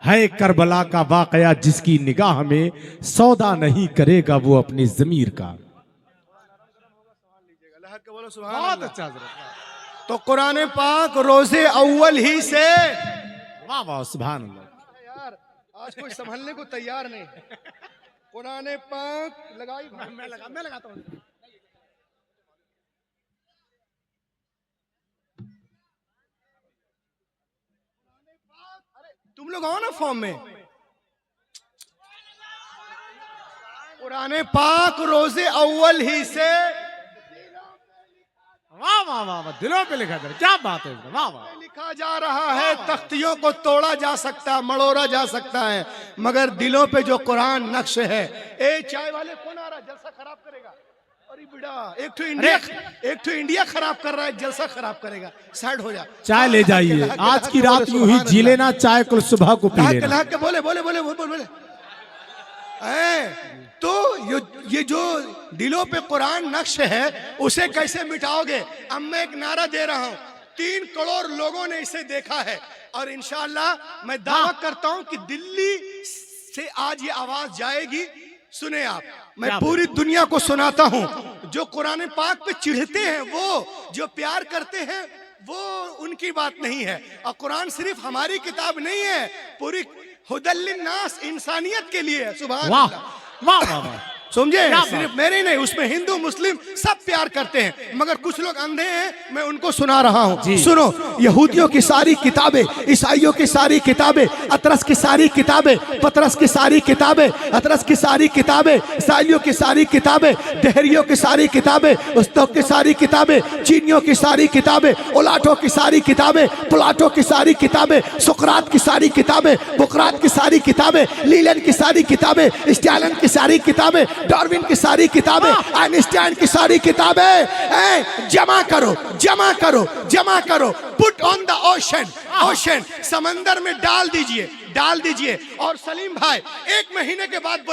है करबला का वाकया जिसकी निगाह में, सौदा नहीं करेगा वो अपनी जमीर का। बहुत अच्छा। तो कुरान पाक रोजे अव्वल ही से, वाह वाह सुभान अल्लाह। यार आज कोई संभलने को तैयार नहीं। कुरान पाक लगाई, मैं लगाता हूँ। तुम लोग आओ ना फॉर्म में। कुरान पाक रोजे अव्वल ही से, वाह वाह वाह वाह, दिलों पे लिखा था। क्या बात है, वाह वाह। लिखा जा रहा है तख्तियों को तोड़ा जा सकता, मड़ोड़ा जा सकता है, मगर दिलों पे जो कुरान नक्श है। ए चाय वाले कौन आ रहा है, जलसा खराब करेगा। अरे बेटा एक तो इंडिया खराब कर रहा है, जलसा खराब करेगा। साइड हो जा, चाय ले जाइए। आज की रात यूं ही जी लेना, चाय कल सुबह को पी लेना। के बोले बोले बोले बोले बोले। तो ये जो दिलों पे कुरान नक्श है उसे कैसे मिटाओगे। अब मैं एक नारा दे रहा हूँ, 3 करोड़ लोगों ने इसे देखा है और इंशाअल्लाह मैं दावा करता हूँ कि दिल्ली से आज ये आवाज जाएगी। सुने आप, मैं पूरी दुनिया को सुनाता हूँ। जो कुरान पाक पे चिढ़ते हैं, वो जो प्यार करते हैं, वो उनकी बात नहीं है। और कुरान सिर्फ हमारी किताब नहीं है, पूरी हुदल्लिन्नास इंसानियत के लिए है। सुभान वाह अल्लाह। वाह वाह वाह। समझे, सिर्फ मेरे नहीं, उसमें हिंदू मुस्लिम सब प्यार करते हैं, मगर कुछ लोग अंधे हैं। मैं उनको सुना रहा हूँ, सुनो। यहूदियों की सारी किताबें, ईसाइयों की सारी किताबें, अतरस की सारी किताबें, पतरस की सारी किताबें, अतरस की सारी किताबें, ईसाइयों की सारी किताबें, देहरियों की सारी किताबें, उस्तों की सारी किताबें, चीनियों की सारी किताबें, ओलाटों की सारी किताबें, प्लाटो की सारी किताबें, सुकरात की सारी किताबें, बुकरात की सारी किताबें, लीलन की सारी किताबें, स्टैलिन की सारी किताबें, डार्विन की सारी किताबें, आइंस्टाइन की सारी किताबें जमा करो, जमा करो, जमा करो। पुट ऑन द ओशन, समंदर में डाल दीजिए, डाल दीजिए। और सलीम भाई 1 महीने के बाद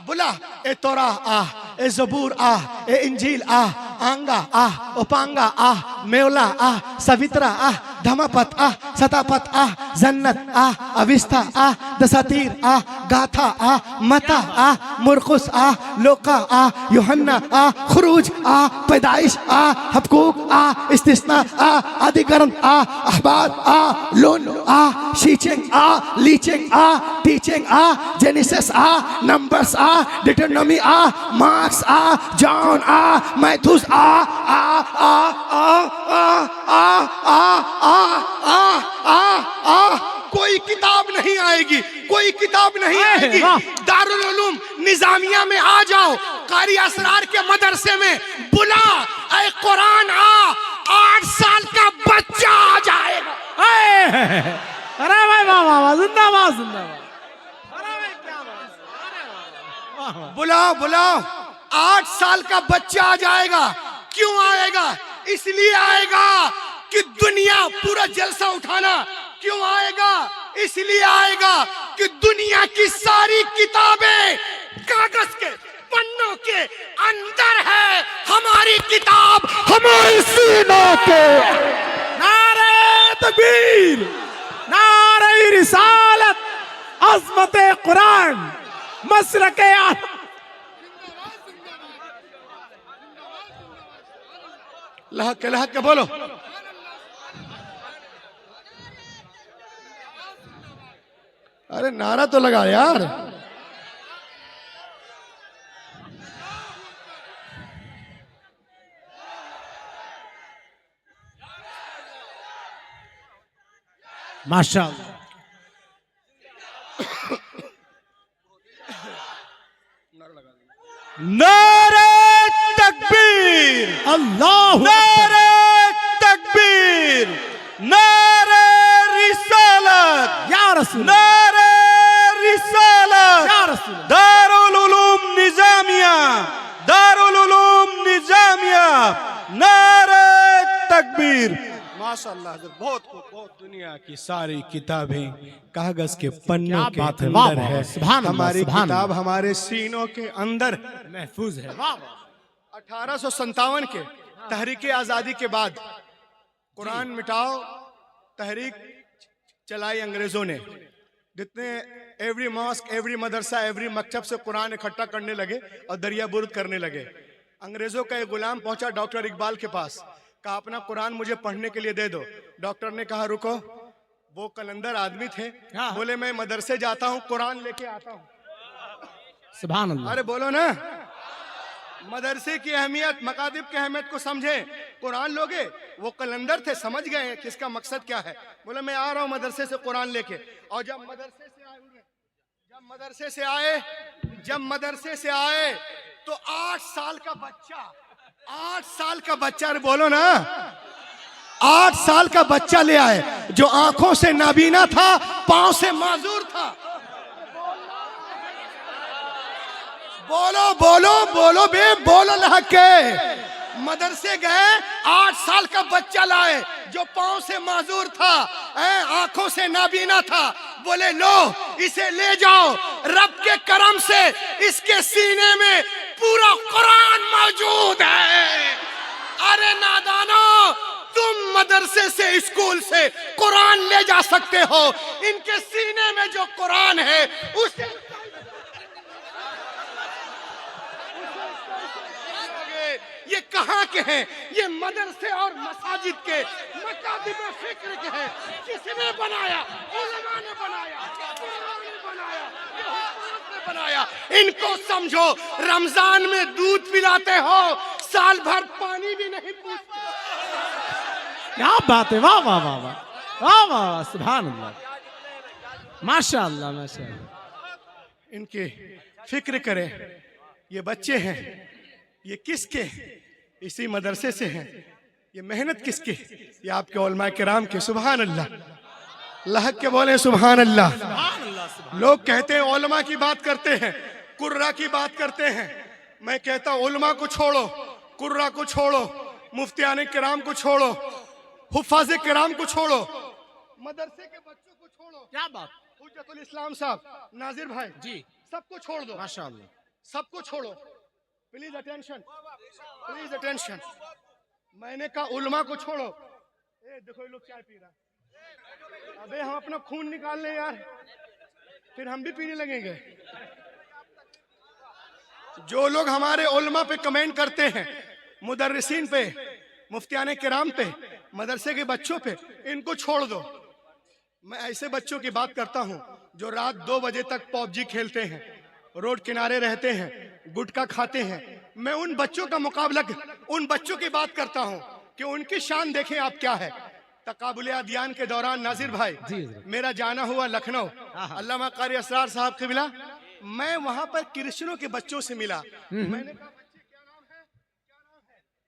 बुला ए तोरा आह, ए जबूर आह, ए इंजील आह, आंगा आह, उपांगा आह, मेवला आह, सवित्रा आह, धमापत आह, सतापत आह, जन्नत आह, अविस्ता आह, दसातीर आह, गाथा आह, मता आह, मुरकुस आह, लोका आह, यूहन्ना आह, खुरूज आह, पैदाइश आह, हबकूक आह, इस्तिस्ना आह, अधिकरण आह, अहबार आह, लोन आह, शीचिंग आह, लीचिंग आह, टीचिंग आह, जेनेसिस आह, नंबर्स आह, डिटरनोमी आह, मार्क्स आह, जॉन आह, मैथ्यूस आह, आह आह आह आह आह आह आह आह। कोई किताब नहीं आएगी, कोई किताब नहीं आएगी। दारुल उलूम निजामिया में आ जाओ, कारी असरार के मदरसे में बुला, ऐ कुरान आ, 8 साल का बच्चा अरे भाई वाह वाह वाह, जिंदाबाद जिंदाबाद। अरे भाई क्या बात है, अरे वाह वाह वाह। बुलाओ बुलाओ, 8 साल का बच्चा आ जाएगा। क्यों आएगा? इसलिए आएगा कि दुनिया पूरा जलसा उठाना। क्यों आएगा? इसलिए आएगा कि दुनिया की सारी किताबें कागज के पन्नों के अंदर है, हमारी किताब हमारे सीनों के। नारे तकबीर, नारे रिसालत, अज़मत कुरान, मसलके लहक के बोलो। अरे नारा तो लगा यार। माशाअल्लाह। नारे तकबीर, अल्लाह नारे तकबीर, नारे रिसालत, या रसूल, नारे रिसालत, या रसूल। दारुल उलूम निजामिया, दारुल उलूम निजामिया, नारे तकबीर। माशाअल्लाह, बहुत दुनिया की सारी किताबें कागज के पन्नों क्या के बात है, अंदर वाह, वाह, है। सुभान अल्लाह, हमारी सुभान किताब अल्लाह। हमारे सीनों के अंदर महफूज है। वाह वाह। 1857 के तहरीक आज़ादी के बाद कुरान मिटाओ तहरीक चलाई अंग्रेजों ने। जितने एवरी मॉस्क, एवरी मदरसा, एवरी मकतब से कुरान इकट्ठा करने लगे और दरिया बुर्द करने लगे। अंग्रेजों का एक गुलाम पहुंचा डॉक्टर इकबाल के पास, कहा अपना कुरान मुझे पढ़ने के लिए दे दो। डॉक्टर ने कहा रुको, वो कलंदर आदमी थे, हाँ। बोले मैं मदरसे जाता हूँ, कुरान लेके आता हूँ। सुभान अल्लाह। अरे बोलो ना, मदरसे की अहमियत, मकादिब की अहमियत को समझे। कुरान लोगे, वो कलंदर थे, समझ गए कि इसका मकसद क्या है। बोले मैं आ रहा हूँ मदरसे से कुरान लेके। और जब मदरसे से आए तो 8 साल का बच्चा, 8 साल का बच्चा, अरे बोलो ना, 8 साल का बच्चा ले आए जो आंखों से नाबीना था, पांव से माजूर था। बोलो बोलो बोलो बे, बोलो लहके। मदरसे गए, 8 साल का बच्चा लाए जो पांव से माजूर था, आंखों से नाबीना था। बोले लो इसे ले जाओ, रब के करम से इसके सीने में पूरा कुरान मौजूद है। अरे नादानो, तुम मदरसे से, स्कूल से कुरान ले जा सकते हो, इनके सीने में जो कुरान है उसे ये कहाँ के हैं? ये मदरसे और मसाजिद के मकादिब फिक्र के हैं। किसने बनाया? उलमा ने बनाया, उलमा ने बनाया, ये हुकूमत ने बनाया। इनको समझो, रमजान में दूध पिलाते हो, साल भर पानी भी नहीं पूछते। क्या बात है, वाह वाह वाह वाह, वाह वाह वाह, सुभान अल्लाह, माशाअल्लाह माशाअल्लाह। इनके फिक्र करें। ये बच्चे हैं, ये किसके? इसी मदरसे से हैं। ये मेहनत किसकी? ये आपके उलमा किराम के। सुभान अल्लाह, लहक के बोले सुभान अल्लाह। लोग कहते हैं उलमा की बात करते हैं, कुर्रा की बात करते हैं। मैं कहता हूं उलमा को छोड़ो, कुर्रा को छोड़ो, मुफ्तियान किराम को छोड़ो, हुफ़ाज़ किराम को छोड़ो, मदरसे के बच्चों को छोड़ो। क्या बात, हुज्जतुल इस्लाम साहब, नाजिर भाई जी, सबको छोड़ दो, माशाअल्लाह। सबको छोड़ो। Please attention, please attention. मैंने कहा उलमा को छोड़ो। देखो ये लोग चाय पी रहा है। अबे हम अपना खून निकाल लें यार, फिर हम भी पीने लगेंगे। जो लोग हमारे उलमा पे कमेंट करते हैं, मुदर्रिसीन पे, मुफ्तियान किराम पे, मदरसे के बच्चों पे, इनको छोड़ दो। मैं ऐसे बच्चों की बात करता हूं जो रात 2 बजे तक पबजी खेलते हैं, रोड किनारे रहते हैं, गुटखा खाते हैं। मैं उन बच्चों का मुकाबला, उन बच्चों की बात करता हूं कि उनकी शान देखें आप क्या है। तकाबुल अदियान के दौरान नाजिर भाई, मेरा जाना हुआ लखनऊ, अल्लामा कारी असरार साहब के मिला। मैं वहां पर क्रिश्चियनों के बच्चों से मिला। मैंने कहा बच्चे क्या नाम है?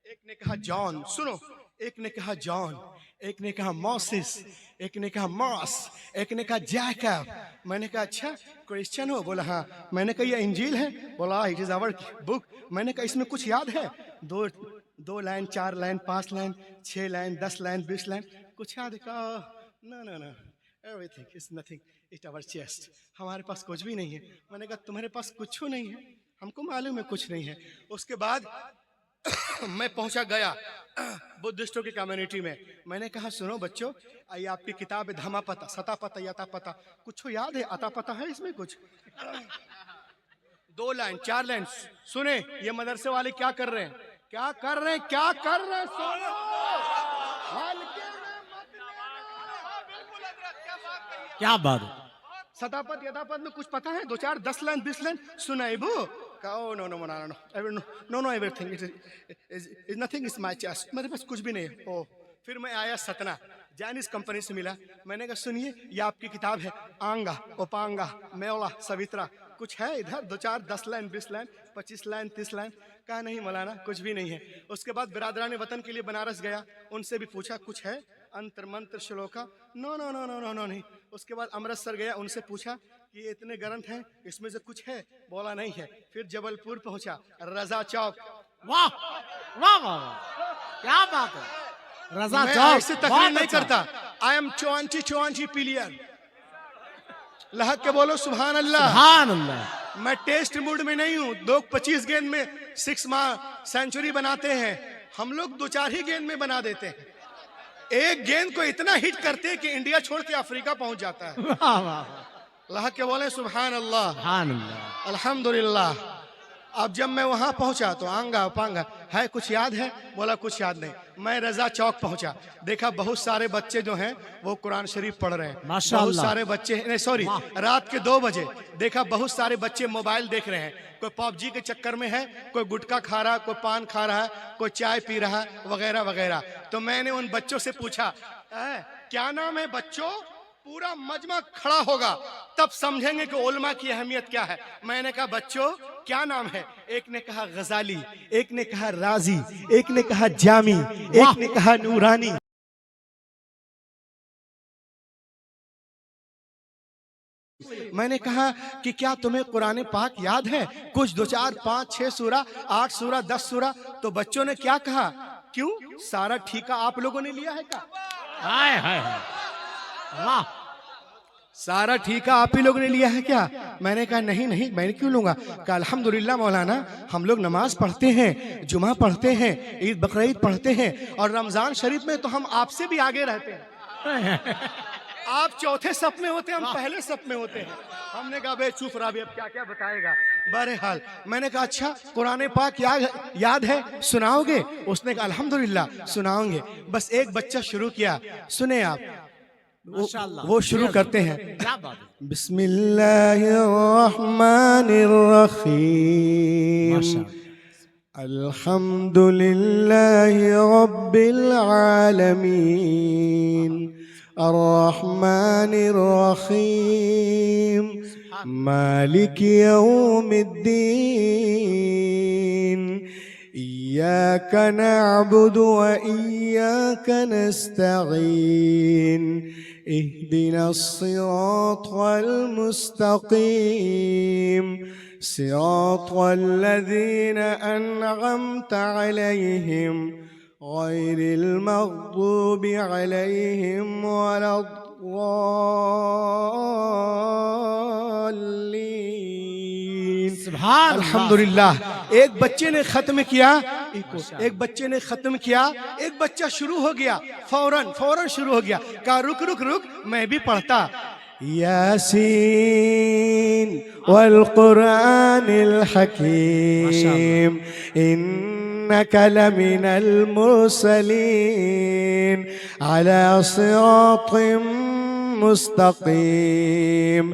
एक ने कहा जॉन। सुनो, एक ने कहा जॉन, एक ने कहा मॉसिस, एक ने कहा मॉस, एक ने कहा जैकब। मैंने कहा अच्छा क्रिश्चियन हो? बोला हाँ। मैंने कहा ये इंजील है? बोला इट इज आवर बुक। मैंने कहा इसमें कुछ याद है? दो line, 4 line, 5 line, 6 line, 10 line, 20 line, कुछ याद है? कहा no no no, everything is nothing it our chest. हमारे पास कुछ भी नहीं है। मैंने कहा तुम्हारे पास कुछ नहीं है? हमको मालूम है कुछ नहीं है। उसके बाद मैं पहुंचा गया बुद्धिस्टों की कम्युनिटी में। मैंने कहा सुनो बच्चों, ये आपकी किताब है धमा पता, सता पता, यता पता, कुछ याद है? अता पता है इसमें कुछ? 2 लाइन, 4 लाइन सुने। ये मदरसे वाले क्या कर रहे हैं? क्या कर रहे हैं? क्या कर रहे हैं? सुनो, हल्के में मत लेना। क्या बात है? सतापत यथापत में कुछ पता है? 2, 4, 10 लाइन, 20 लाइन सुनाई बो। कहो no no no no no no everything is nothing is my chest. मेरे पास कुछ भी नहीं है। ओ फिर मैं आया सतना, जानिस कंपनी से मिला। मैंने कहा सुनिए ये आपकी किताब है आंगा, उपांगा, मेवला, सवित्रा, कुछ है इधर? 2, 4, 10 लाइन, 20 लाइन, 25 लाइन, 30 लाइन। कहा नहीं मौलाना कुछ भी नहीं है। उसके बाद बिरादरान वतन के लिए बनारस गया, उनसे भी पूछा कुछ है? अंतर मंत्र श्लोका, no no no no no no नहीं। उसके बाद अमृतसर गया, उनसे पूछा कि ये इतने ग्रंथ हैं, इसमें से कुछ है? बोला नहीं है। फिर जबलपुर पहुंचा, रजा चौक। वाह वाह वाह, क्या बात है। रजा मैं चौक ऐसे तकलीफ नहीं करता। I am चौंची player. लहक के बोलो सुभान अल्लाह। सुभान अल्लाह। मैं टेस्ट मूड में नहीं हूँ। लोग 25 गेंद में 6 सेंचुरी बनाते हैं, हम लोग 2-4 ही गेंद में बना देते हैं। एक गेंद को इतना हिट करते हैं कि इंडिया छोड़ के अफ्रीका पहुंच जाता है। वाह वाह, लहक के बोले सुभान अल्लाह, सुभान अल्लाह। अल्हम्दुलिल्लाह। अब जब मैं वहां पहुंचा तो आंगा पांगा है, कुछ याद है? बोला कुछ याद नहीं। मैं रजा चौक पहुंचा, देखा बहुत सारे बच्चे जो हैं वो कुरान शरीफ पढ़ रहे हैं। बहुत माशाअल्लाह। सारे बच्चे नहीं सॉरी, रात के 2 बजे देखा बहुत सारे बच्चे मोबाइल देख रहे हैं। कोई पबजी के चक्कर में है, कोई गुटखा खा रहा, कोई पान खा रहा है, कोई चाय पी रहा है, वगैरह वगैरह। तो मैंने उन बच्चों से पूछा क्या नाम है बच्चों? पूरा मजमा खड़ा होगा तब समझेंगे कि उलमा की अहमियत क्या है। मैंने कहा बच्चों क्या नाम है? एक ने कहा गजाली, एक ने कहा राजी, एक ने कहा जामी, एक ने कहा नूरानी। मैंने कहा कि क्या तुम्हें कुरान पाक याद है? कुछ 2, 4, 5, 6 सूरा, 8 सूरा, 10 सूरा। तो बच्चों ने क्या कहा? क्यों सारा ठीका आप लोगों ने लिया है क्या? हाय हाय हाय, वाह। सारा ठीका आप ही लोगों ने लिया है क्या? मैंने कहा नहीं नहीं, मैं क्यों लूंगा? कहा अल्हम्दुलिल्लाह मौलाना, हम लोग नमाज पढ़ते हैं, जुमा पढ़ते हैं, ईद बकरीद पढ़ते हैं, और रमजान शरीफ में तो हम आपसे भी आगे रहते हैं। आप चौथे सफ में होते हैं, हम पहले सफ में होते हैं। हमने कहा बे चुप रहा, अब क्या क्या बताएगा। बहरहाल मैंने कहा अच्छा कुरान पाक याद है, सुनाओगे? उसने कहा अल्हम्दुलिल्लाह सुनाओगे। बस एक बच्चा शुरू किया, सुने आप। वो शुरू करते हैं, क्या बात है। बिस्मिल्लाहिर्रहमानिर्रहीम, अल्हम्दुलिल्लाहि रब्बिल आलमीन, अर्रहमानिर्रहीम, मालिक यौमिद्दीन, इय्याका नअबुदु व इय्याका नस्तईन, इहदिना सिरातल मुस्तकीम, सिरातल लज़ीना अनअमता अलैहिम, गैरिल मग़दूबि अलैहिम वलद्दाल्लीन। सुभान अल्हम्दुलिल्लाह। एक बच्चे ने खत्म किया, एक बच्चे ने खत्म किया, एक बच्चा शुरू हो गया, फौरन शुरू हो गया। कहा रुक रुक रुक, मैं भी पढ़ता। यासीन वल कुरानिल हकीम, इन्नका लमिनल मुरसलीन, अला सिरातिम मुस्तकीम।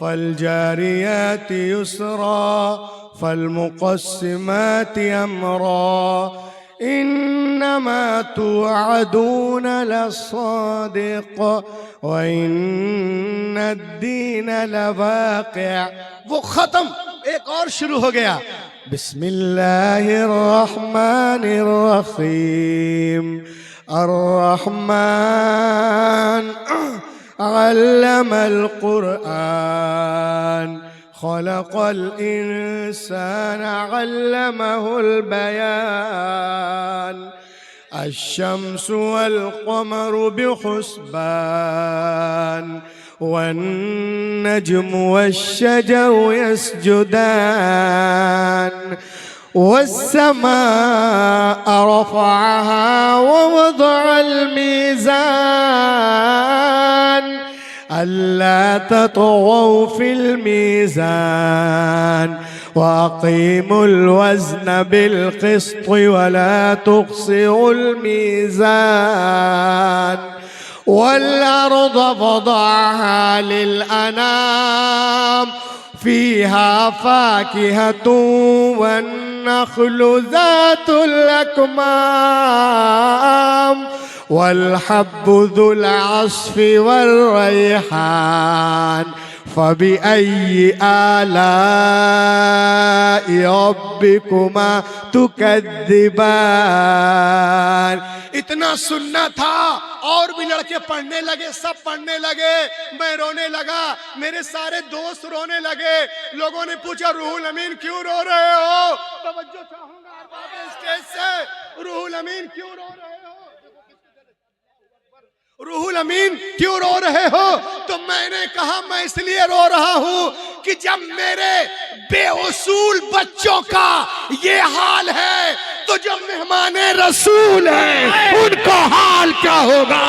फलजारियात युसरा फलमुक़स्सिमात अमरा इन्नमा तुअदून लसादिक़ व इन्नद्दीन लवाक़िअ। वो खत्म, एक और शुरू हो गया। बिस्मिल्लाहिर्रहमानिर्रहीम अर्रहमान अल्लमल कुरआन खलक़ल इंसान अल्लमहुल बयान अश्शम्सु वल क़मरु बिहुस्बान वन्नज्मु वश्शजरु यस्जुदान वस्समाअ रफ़अहा ववदअल मीज़ान अल्ला ततग़ौ फिल मीज़ान वअक़ीमुल वज़न बिल क़िस्ति वला तुख़सिरुल मीज़ान वल्अर्द वदअहा लिल अनाम फ़ीहा फ़ाकिहतुन वन्नख़्लु ज़ातुल अकमाम वल्हब्बु ज़ुल अस्फ़ि वर्रैहान फ़बिअय्यि आलाइ रब्बिकुमा तुकज़्ज़िबान। इतना सुनना था और भी लड़के पढ़ने लगे, सब पढ़ने लगे, मैं रोने लगा, मेरे सारे दोस्त रोने लगे। लोगों ने पूछा रूहुल अमीन क्यों रो रहे हो? तवज्जो चाहूंगा स्टेज से, रूहुल अमीन क्यों रो रहे हो? रूहुल अमीन क्यों रो रहे हो? तो मैंने कहा मैं इसलिए रो रहा हूं कि जब मेरे बेउसूल बच्चों का ये हाल है तो जो मेहमाने रसूल हैं उनका हाल क्या होगा?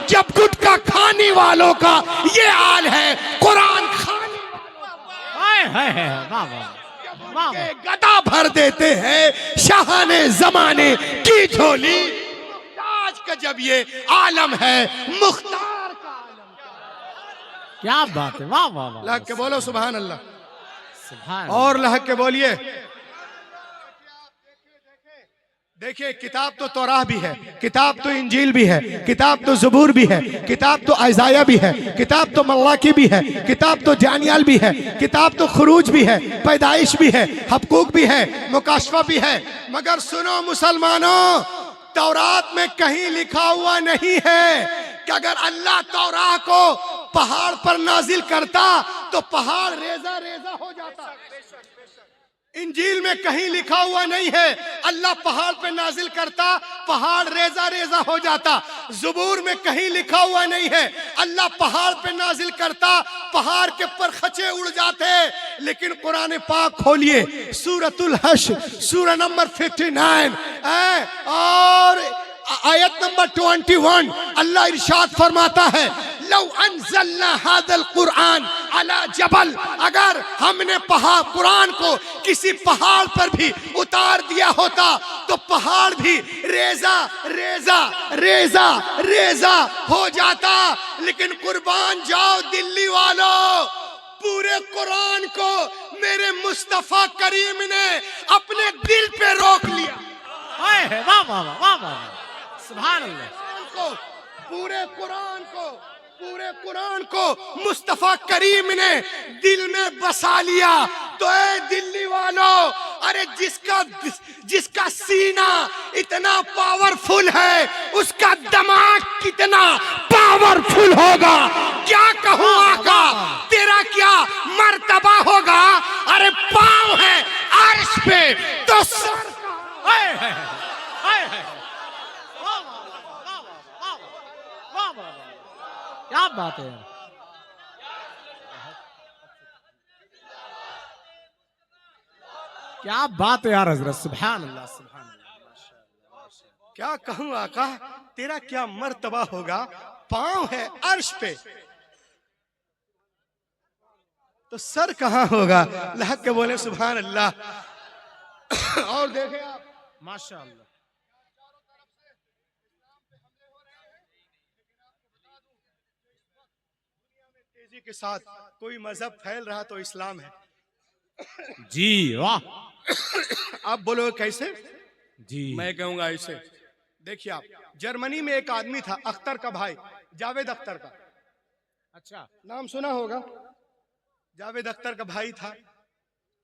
जब गुटखा खाने वालों का ये हाल है, कुरान खाने वालों के गदा भर देते हैं शाहाने जमाने की झोली। आज का जब ये आलम है, मुख्तार का आलम, क्या बात है, वाह वाह वाह। लहक के बोलो सुभान अल्लाह, सुभान और लहक के बोलिए। देखिए किताब तो तौराह भी है, किताब तो इंजील भी है, किताब तो ज़बूर भी है, किताब तो अज़ाया भी है, किताब तो मल्लाकी भी है, किताब तो जानियाल भी है, किताब तो खुरूज भी है, पैदाइश भी है, हक़ूक़ भी है, मुकाशफा भी है। मगर सुनो मुसलमानों, तौरात में कहीं लिखा हुआ नहीं है कि अगर अल्लाह तौराह को पहाड़ पर नाजिल करता तो पहाड़ रेजा रेजा हो जाता। इंजील में कहीं लिखा हुआ नहीं है अल्लाह पहाड़ पे नाजिल करता पहाड़ रेजा रेजा हो जाता। ज़बूर में कहीं लिखा हुआ नहीं है अल्लाह पहाड़ पे नाजिल करता पहाड़ के परखचे उड़ जाते। लेकिन कुरान पाक खोलिए, सूरतुल हश्र सूरा नंबर 59 और आयत नंबर 21, अल्लाह इरशाद फरमाता है लौ अंज़लना हाज़ल कुरान अला जबल, अगर हमने कुरान को किसी पहाड़ पर भी उतार दिया होता तो पहाड़ भी रेजा रेजा रेजा रेजा हो जाता। लेकिन कुर्बान जाओ दिल्ली वालों, पूरे कुरान को मेरे मुस्तफा करीम ने अपने दिल पे रोक लिया। वाह वाह वाह वाह, सुभान अल्लाह। पूरे कुरान को मुस्तफा करीम ने दिल में बसा लिया। तो ए दिल्ली वालों, अरे जिसका सीना इतना पावरफुल है उसका दिमाग कितना पावरफुल होगा। क्या कहूँ आका, तेरा क्या मर्तबा होगा। अरे पाँव है अर्श पे तो सर क्या बात है, क्या बात है यार हजरत, सुभान अल्लाह सुभान अल्लाह। क्या कहूँ आका, तेरा क्या मर्तबा होगा। पाँव है अर्श पे तो सर कहाँ होगा। लहक के बोले सुभान अल्लाह। और देखें आप माशाअल्लाह, उसी के साथ कोई मजहब फैल रहा तो इस्लाम है। जी वाह आप बोलो कैसे? जी मैं कहूंगा ऐसे। देखिए आप, जर्मनी में एक आदमी था, अख्तर का भाई, जावेद अख्तर का अच्छा नाम सुना होगा। जावेद अख्तर का भाई था,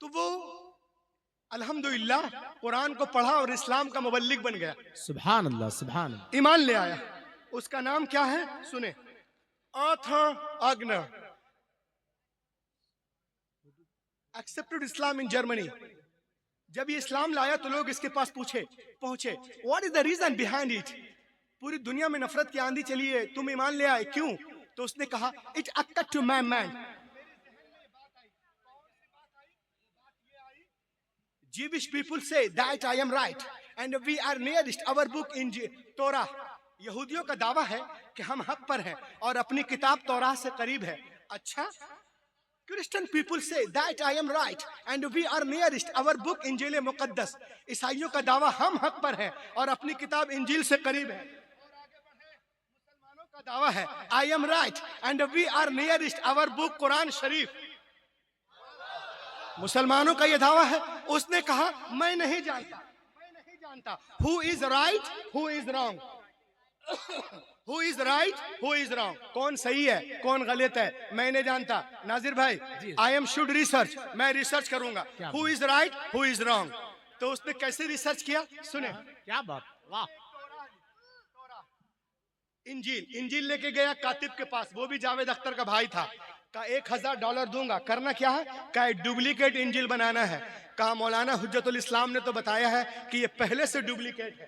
तो वो अल्हम्दुलिल्लाह कुरान को पढ़ा और इस्लाम का मुबल्लिग बन गया, सुभान अल्लाह सुभान अल्लाह। ईमान ले आया। उसका नाम क्या है सुने, आथा आग्ना, एक्सेप्टेड इस्लाम इन जर्मनी। जब ये इस्लाम लाया तो लोग इसके पास पहुंचे what is the reason behind it. पूरी दुनिया में नफरत की आंधी चली है, तुम ईमान ले आए क्यों? तो उसने कहा it occurred to my mind. Jewish people say that I am right and we are nearest our book in Torah। यहूदियों का दावा है कि हम हक पर हैं और अपनी किताब तौराह से करीब है। अच्छा, Christian people say that I am right and we are nearest our book इंजील मुकद्दस। ईसाइयों का दावा हम हक पर हैं और अपनी किताब इंजील से करीब है। मुसलमानों का दावा है I am right and we are nearest our book Quran शरीफ। मुसलमानों का यह दावा है। उसने कहा मैं नहीं जानता who is right who is wrong, who is right who is wrong, कौन सही है कौन गलत है मैं नहीं जानता। नाजिर भाई, आई एम शुड रिसर्च, मैं रिसर्च करूंगा who is right who is wrong. तो उसने कैसे रिसर्च किया सुने, क्या बात, वाह। इंजील लेके गया कातिब के पास, वो भी जावेद अख्तर का भाई था। का $1000 दूंगा, करना क्या है? का डुप्लीकेट इंजील बनाना है। कहा मौलाना हुज्जतुल इस्लाम ने तो बताया है कि ये पहले से डुप्लीकेट है।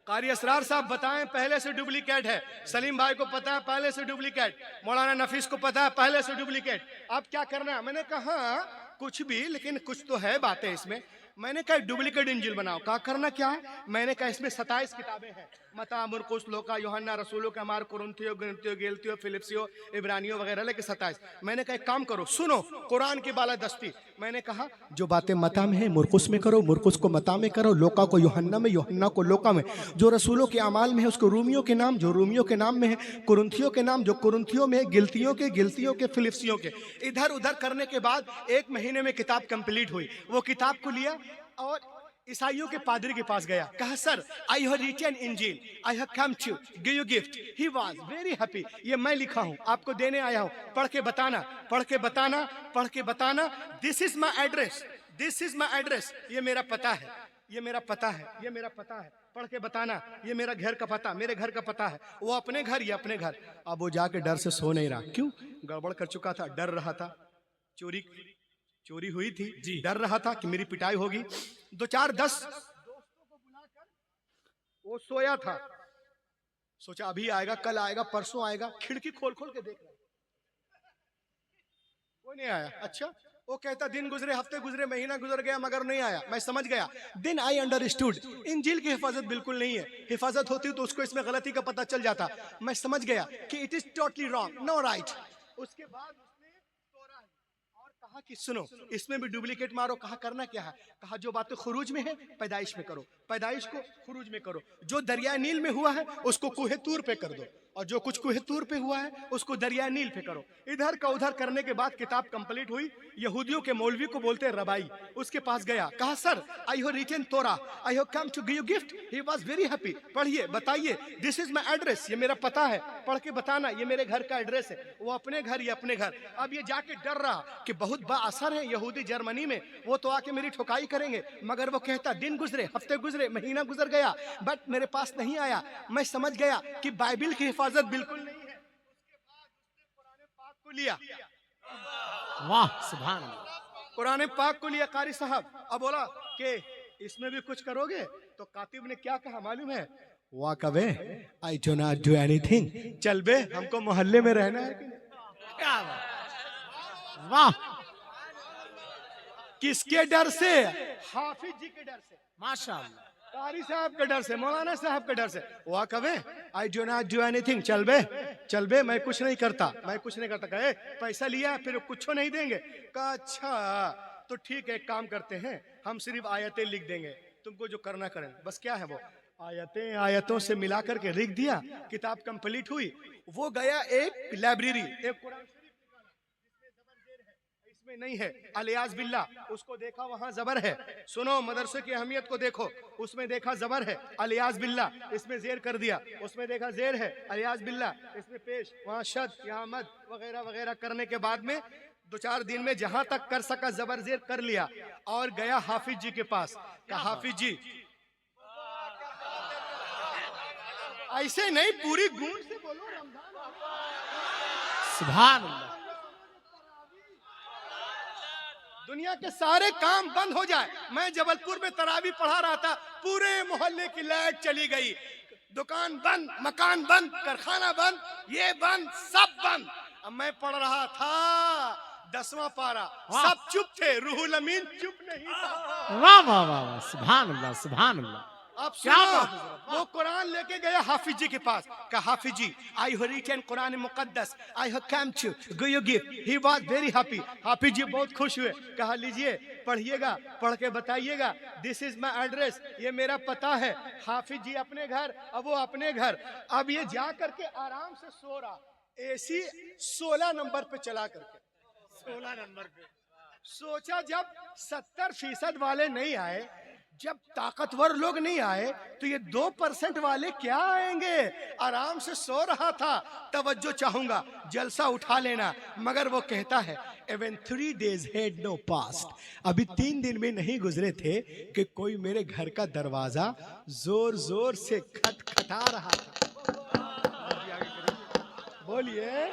कारी असरार साहब बताएं पहले से डुप्लीकेट है। सलीम भाई को पता है पहले से डुप्लीकेट, मौलाना नफीस को पता है पहले से डुप्लीकेट। अब क्या करना है? मैंने कहा कुछ भी, लेकिन कुछ तो है बातें इसमें। मैंने कहा डुप्लीकेट इंजील बनाओ। कहा करना क्या है? मैंने कहा इसमें 27 किताबें हैं, मता, मुरकुस, लोका, यूहन्ना, रसूलों का मार, कुरिन्थियो, गिनतियो, गेलतियो, फिलिप्सियो, इब्रानियो वगैरह लेके 27। मैंने कहा एक काम करो, सुनो कुरान की बालादस्ती। मैंने कहा जो बातें मता में है मुरकुस में करो, मुरकुस को मता में करो, लोका को यूहन्ना में, यूहन्ना को लोका में। जो रसूलों के अमाल में है उसको रूमियों के नाम, जो रूमियों के नाम में है, कुरिन्थियों के नाम, जो कुरिन्थियों में है, गिलतियों के, फिलिप्सियों के। इधर उधर करने के बाद 1 महीने में किताब कंप्लीट हुई। वो किताब को लिया और ईसाइयों के पादरी के पास गया। कहा sir I have written Injil, I have come to give you gift. He was very happy. ये मैं लिखा हूं, आपको देने आया हूं, पढ़ के बताना, पढ़ के बताना, पढ़ के बताना। This is my address, this is my address. ये मेरा पता है, ये मेरा पता है, ये मेरा पता है, पढ़ के बताना। ये मेरा घर का पता, मेरे घर का पता है। वो अपने घर, ये अपने घर। अब वो जाके डर से सो नहीं रहा। क्यों? गड़बड़ कर चुका था, डर रहा था, चोरी हुई थी, डर रहा था कि मेरी पिटाई होगी। 2-4-10 दोस्तों को बुलाकर वो सोया था। सोचा अभी आएगा, कल आएगा, परसों आएगा। खिड़की खोल खोल के देख रहा, कोई नहीं आया। अच्छा, वो कहता दिन गुजरे, हफ्ते गुजरे, महीना गुजर गया, मगर नहीं आया। मैं समझ गया। देन आई अंडरस्टूड इंजील की हिफाजत बिल्कुल नहीं है। हिफाजत होती तो उसको इसमें गलती का पता चल जाता। मैं समझ गया कि it is totally wrong, no right. उसके बाद कहा कि सुनो इसमें भी डुप्लीकेट मारो। कहा करना क्या है? कहा जो बातें खुरूज में है पैदाइश में करो, पैदाइश को खुरूज में करो। जो दरिया नील में हुआ है उसको कुहे तूर पे कर दो, और जो कुछ कुहे तूर पे हुआ है उसको दरिया नील पे करो। इधर का उधर करने के बाद किताब कंप्लीट हुई। यहूदियों के मौलवी को बोलते हैं रबाई, उसके पास गया। कहा sir I have written Torah, I have come to give you gift. He was very happy. पढ़िए, बताइए, दिस इज माय एड्रेस, ये मेरा पता है, पढ़ के बताना, ये मेरे घर का एड्रेस है। वो अपने घर, ये अपने घर। अब ये जाके डर रहा कि बहुत बाअसर है यहूदी जर्मनी में, वो तो आके मेरी ठुकाई करेंगे। मगर वो कहता दिन गुजरे, हफ्ते गुजरे, महीना गुजर गया, बट मेरे पास नहीं आया। मैं समझ गया कि बाइबिल की हिफाजत बिल्कुल नहीं है। उसके बाद उसने कुरान पाक को लिया। वाह सुभान अल्लाह। कुरान पाक को लिया कारी साहब। अब बोला कि इसमें भी कुछ करोगे? तो कातिब ने क्या कहा मालूम है? Walk away, I do not do anything. चल बे, हमको मोहल्ले में रहना है कि नहीं? क्या बात, वाह। किसके डर से? हाफिज जी के डर से, माशाअल्लाह। कारी साहब के डर से, मौलाना साहब के डर से। Walk away, I do not do anything. चल बे, चल बे, मैं कुछ नहीं करता, मैं कुछ नहीं करता। कहे पैसा लिया फिर कुछ नहीं देंगे? कहा अच्छा तो ठीक है, एक काम करते हैं, हम सिर्फ आयतें लिख देंगे, तुमको जो करना करें। बस क्या है वो? आयतें आयतों से मिलाकर के लिख दिया, किताब कंप्लीट हुई। वो गया एक लाइब्रेरी, एक कुरान शरीफ निकाला, इसमें नहीं है अलियाज बिल्ला, उसको देखा वहां जबर है। सुनो मदरसे की अहमियत को देखो, उसमें देखा जबर है अलियाज बिल्ला, इसमें जेर कर दिया, उसमें देखा जेर है अलियाज बिल्ला, इसमें पेश, वहां शद, यहाँ मद वगैरह वगैरह करने के बाद में 2-4 दिन में जहां तक कर सका जबर जेर कर लिया और गया हाफिज जी के पास। कहा हाफिज जी, ऐसे नहीं पूरी गूंज से बोलो, रमजान सुभान अल्लाह। दुनिया के सारे काम बंद हो जाए। मैं जबलपुर में तरावी पढ़ा रहा था, पूरे मोहल्ले की लाइट चली गई, दुकान बंद, मकान बंद, कारखाना बंद, ये बंद, सब बंद। अब मैं पढ़ रहा था 10वां पारा, सब चुप थे, रूहुल अमीन चुप नहीं था। वाह वाह वाह वाह, सुभान अल्लाह सुभान अल्लाह। अब क्या सुनो, बात है? वो कुरान लेके गया हाफिज जी के पास। कहा Hafiz ji, I have written Quran मुकद्दस, I have come to give you gift. He was very happy. Hafiz ji बहुत खुश हुए। कहा लीजिए पढ़िएगा, पढ़ के बताइएगा, दिस इज माय एड्रेस, ये मेरा पता है। हाफिज जी अपने घर, अब वो अपने घर। अब ये जा करके आराम से सो रहा, एसी 16 नंबर पे चला करके, 16 नंबर पे। सोचा जब 70% वाले नहीं आए, जब ताकतवर लोग नहीं आए, तो ये 2% वाले क्या आएंगे। आराम से सो रहा था, तवज्जो चाहूंगा, जलसा उठा लेना, मगर वो कहता है Even 3 days had no passed, अभी 3 दिन में नहीं गुजरे थे कि कोई मेरे घर का दरवाजा जोर जोर से खटखटा रहा था। बोलिए,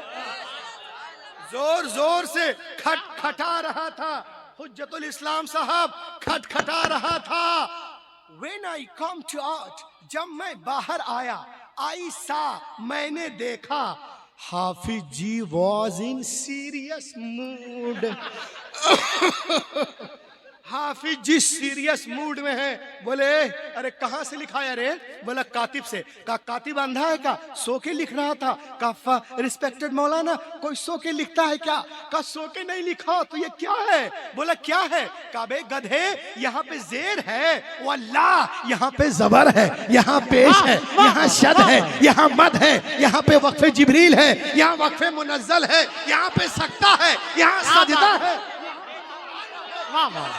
जोर जोर से खटखटा रहा था। हुज्जतुल इस्लाम साहब खटखटा रहा था। When I come to out, जब मैं बाहर आया, आई सा, मैंने देखा, Hafiz ji was in serious mood। Hafiz ji serious mood में है। बोले अरे कहाँ से लिखा है रे? बोला कातिब से। कहा कातिब अंधा है क्या? सो के लिख रहा था। कहा रिस्पेक्टेड मौलाना, कोई सो के लिखता है क्या? कहा सो के नहीं लिखा, तो ये क्या है? बोला क्या है? कहा बे गधे, यहाँ पे जेर है, वल्लाह यहाँ पे जबर है, यहाँ पेश है, यहाँ शद है, यहाँ मद है, यहाँ पे वक्फे जिब्रील है, यहाँ वक्फे मुनज्जल है, यहाँ पे सकता है, यहाँ सजदा है, वाह वाह,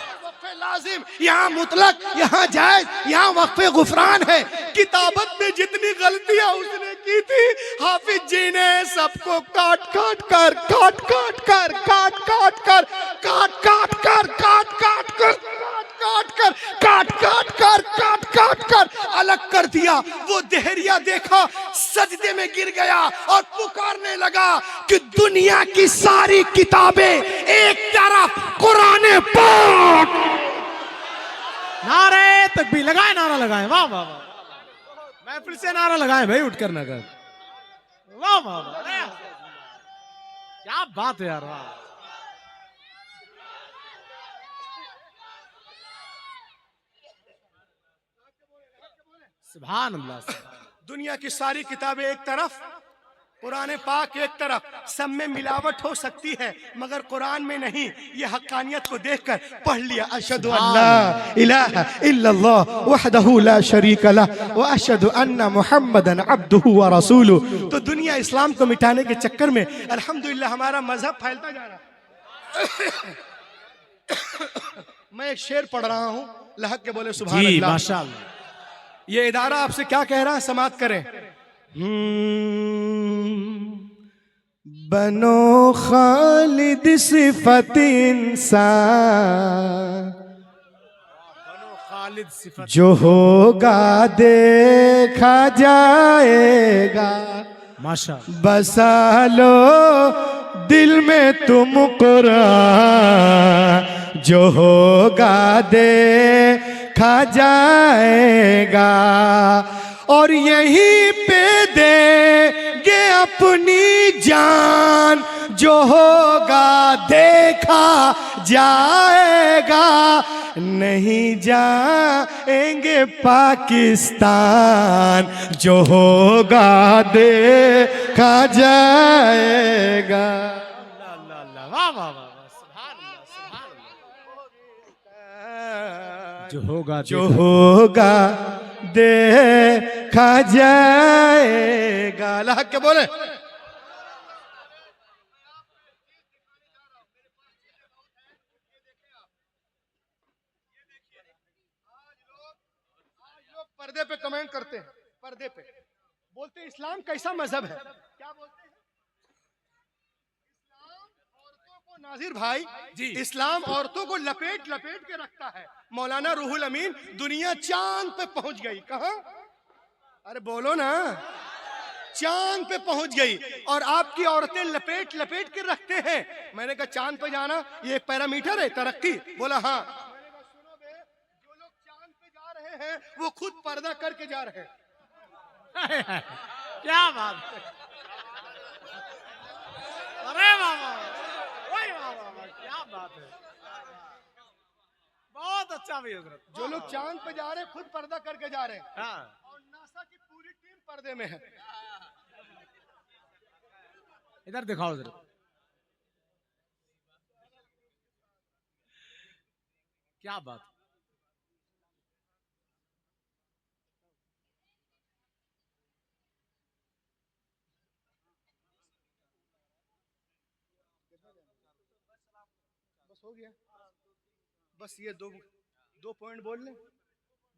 लाजिम, यहाँ मुतलक, यहाँ जायज, यहाँ वक्फे गुफरान है। किताबत में जितनी गलतियां उसने की थी, हाफिज जी ने सबको काट काट कर काट काट कर काट काट कर काट काट कर काट काट कर काट कर काट काट कर काट काट कर अलग कर दिया। वो देहरिया देखा, सजदे में गिर गया और पुकारने लगा कि दुनिया की सारी किताबें एक तरफ, कुरान पाक। नारे तकबीर लगाए, नारा लगाए, वाह वाह वाह, महफिल से नारा लगाए भाई, उठ कर नगर, वाह वाह वाह, क्या बात है यार, वाह। सुभान अल्लाह। दुनिया की सारी किताबें एक तरफ, कुरान पाक एक तरफ, सब में मिलावट हो सकती है मगर कुरान में नहीं। ये हक्कानियत को देखकर पढ़ लिया, अशहदु अल्ला इलाहा इल्लल्लाह वहदहु ला शरीका लह व अशहदु अन्ना मुहम्मदन अब्दुहु व रसूलुहु। तो दुनिया इस्लाम को मिटाने के चक्कर में अल्हम्दुलिल्लाह हमारा मजहब फैलता जा रहा है। मैं एक शेर पढ़ रहा हूँ, लहक के बोले सुभान अल्लाह। माशाअल्लाह। ये इदारा आपसे क्या कह रहा है, समाप्त करें। बनो खालिद सिफत इंसान, खालिद सिफत जो होगा देखा जाएगा। माशाअल्लाह। बसा लो दिल में तुम कुरान, जो होगा देखा जाएगा। और यहीं पे देंगे अपनी जान, जो होगा देखा जाएगा। नहीं जाएंगे पाकिस्तान, जो होगा देखा जाएगा। वाह वाह वाह, सुभान अल्लाह, सुभान अल्लाह। जो होगा जो होगा देखा जाएगा। अल्लाह के बोले। पर्दे पे कमेंट करते हैं, पर्दे पे बोलते हैं इस्लाम कैसा मजहब है। क्या बोलते हैं? इस्लाम औरतों को, नाजिर भाई जी। इस्लाम औरतों को लपेट लपेट के रखता है। मौलाना रूहुल अमीन, दुनिया चांद पे पहुंच गई। कहां? अरे बोलो ना, चांद पे पहुंच गई और आपकी औरतें लपेट लपेट के रखते हैं। मैंने कहा चांद पे जाना ये एक पैरामीटर है तरक्की? बोला हाँ। मैंने कहा सुनो बे, जो लोग चांद पे जा रहे हैं वो खुद पर्दा करके जा रहे हैं। क्या बात है। अरे बाबा, वही बाबा, क्या बात है। बहुत अच्छा भी हजरत। जो लोग चांद पे जा रहे हैं खुद पर्दा करके जा रहे हैं। हाँ। और नासा की पूरी टीम पर्दे में है। इधर दिखाओ जरा। क्या बात। बस हो गया, बस ये दो पॉइंट बोल लें,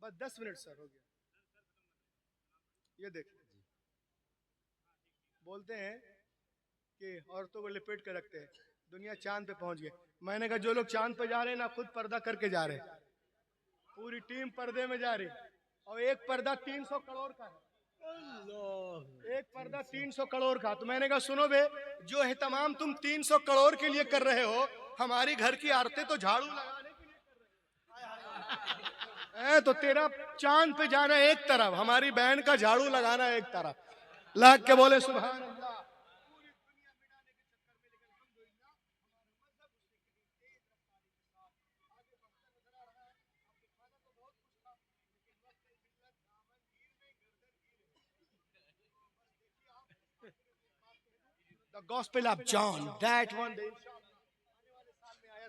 बस 10 मिनट सर हो गया। ये देखिए, बोलते हैं कि औरतों को लिपेट के रखते हैं, दुनिया चांद पे पहुंच गए। मैंने कहा जो लोग चांद पे जा रहे हैं ना खुद पर्दा करके जा रहे हैं, पूरी टीम पर्दे में जा रही है। और एक पर्दा 300 करोड़ का है, एक पर्दा 300 करोड़ का। तो मैंने कहा सुनो बे, जो है तमाम तुम 300 करोड़ के लिए कर रहे हो, हमारी घर की औरतें तो झाड़ू लगाने के लिए कर रहे हैं। तो तेरा चांद पे जाना एक तरफ, हमारी बहन का झाड़ू लगाना एक तरफ। लाख के बोले सुभान अल्लाह। The Gospel of John, that one day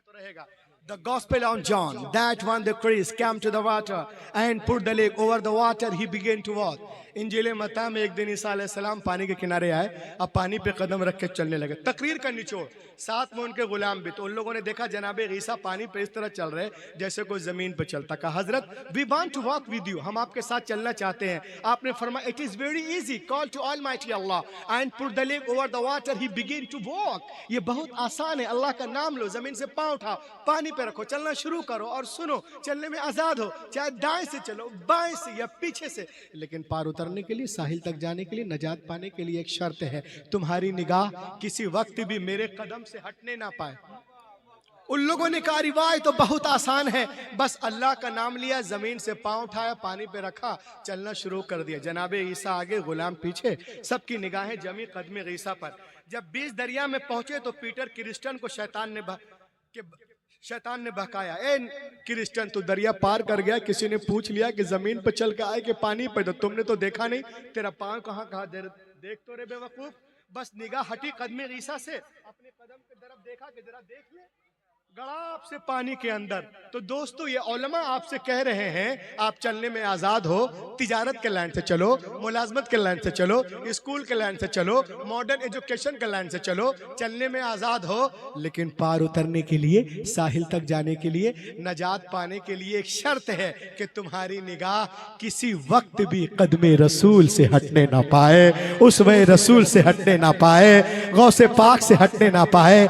तो रहेगा। The Gospel of John, that one the Christ came to the water and put the leg over the water, he began to walk. इंजील मत्ता में एक दिन ईसा अलैहिस्सलाम पानी के किनारे आए, अब पानी पे कदम रख के चलने लगे। तकरीर का निचोड़, साथ में उनके गुलाम भी। तो उन लोगों ने देखा जनाब ईसा पानी पे इस तरह चल रहे जैसे कोई जमीन पे चलता। कहा हजरत we want to walk with you, हम आपके साथ चलना चाहते हैं। आपने फरमाया it is very easy, call to almighty Allah and put the leg over the water, he begin to walk. ये बहुत आसान है, अल्लाह का नाम लो, जमीन से पांव उठाओ, पानी पे रखो, चलना शुरू करो और सुनो चलने में आजाद हो, चाहे दाएं से चलो, बाएं से या पीछे से। लेकिन पार उतरने के लिए, साहिल तक जाने के लिए, नजात पाने के लिए एक शर्त है, तुम्हारी निगाह किसी वक्त भी मेरे कदम से हटने ना पाए। उन लोगों ने कहा रिवायत तो बहुत आसान है, बस अल्लाह का नाम लिया, जमीन से पांव उठाया, पानी पे रखा, चलना शुरू कर दिया। जनाबे ईसा आगे, गुलाम पीछे, सबकी निगाहें जमी कदमे ईसा पर। जब बीच दरिया में पहुंचे तो पीटर क्रिस्टियन को शैतान ने बहकाया, ए क्रिस्टियन तू दरिया पार कर गया, किसी ने पूछ लिया कि जमीन पर चल के आए कि पानी पे, तो तुमने तो देखा नहीं, तेरा पांव कहाँ कहाँ देख तो रे बेवकूफ। बस निगाह हटी कदमे ईसा से, अपने कदम की तरफ देखा कि जरा देख ले, गड़ा आपसे पानी के अंदर। तो दोस्तों ये उलमा आपसे कह रहे हैं आप चलने में आजाद हो, तिजारत के लाइन से चलो, मुलाजमत के लाइन से चलो, स्कूल के लाइन से चलो, मॉडर्न एजुकेशन के लाइन से चलो, चलने में आजाद हो। लेकिन पार उतरने के लिए, साहिल तक जाने के लिए, नजात पाने के लिए एक शर्त है कि तुम्हारी निगाह किसी वक्त भी कदमे रसूल से हटने ना पाए, उसवे रसूल से हटने ना पाए, गौसे पाक से हटने ना पाए,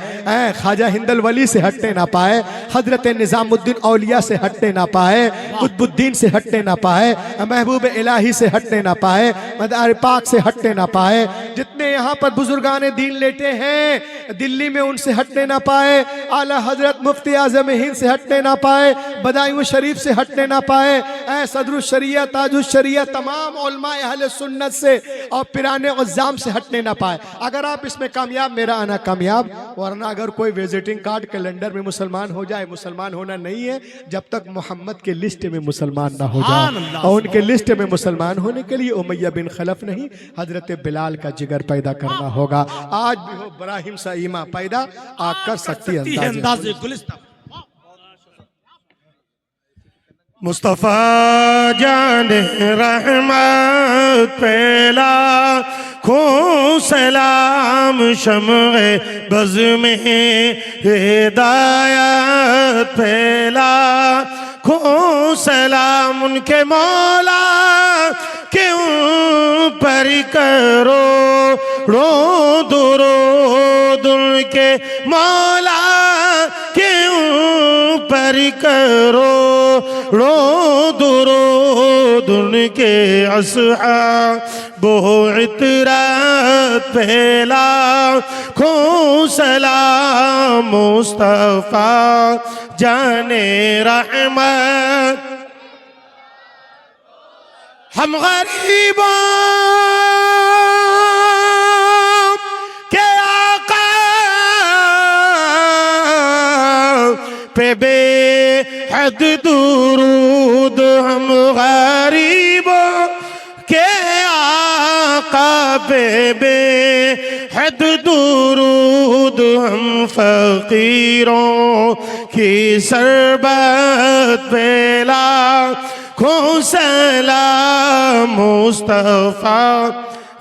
ख्वाजा हिंदल वली से हटने ना पाए, हजरत निजामुद्दीन औलिया से हटने ना पाए, कुतुबुद्दीन से हटने ना पाए, महबूब इलाही से हटने ना पाए, मदार पाक से हटने ना पाए। जितने यहाँ पर बुजुर्गान दीन लेटे हैं दिल्ली में, उनसे हटने ना पाए, आला हजरत मुफ्ती आजम हिंद से हटने ना पाए, बदायूं शरीफ से हटने ना पाए, सदरुल शरिया, ताजुल शरिया, तमाम उलमा अहले सुन्नत से और पिराने उज़्ज़ाम से हटने ना पाए। अगर आप इसमें कामयाब, मेरा आना कामयाब। वरना अगर कोई विजिटिंग कार्ड कैलेंडर में मुसलमान हो जाए, मुसलमान होना नहीं है जब तक मोहम्मद के लिस्ट में मुसलमान ना हो जाए। और उनके लिस्ट में मुसलमान होने के लिए उमैया बिन खलफ नहीं, हजरत बिलाल का जिगर पैदा करना होगा। आज भी हो इब्राहिम सा ईमा पैदा, आग कर सकती है अंदाज़े। मुस्तफ़ा जाने रहमत पहला खूं सलाम शम्ए बज़ में हिदायत पहला खूं सलाम उनके मौला के ऊपर करो रो दुरूद उनके मौला के ऊपर करो रो दुरूद उनके अस्हाबो इतरात पहला खूं सलाम मुस्तफ़ा जाने रहमत हम गरीबों के आका पे बेहद दुरूद हम गरीबों के आका पे बेहद दुरूद हम फकीरों की सरबत पेला खूं सलाम मुस्तफ़ा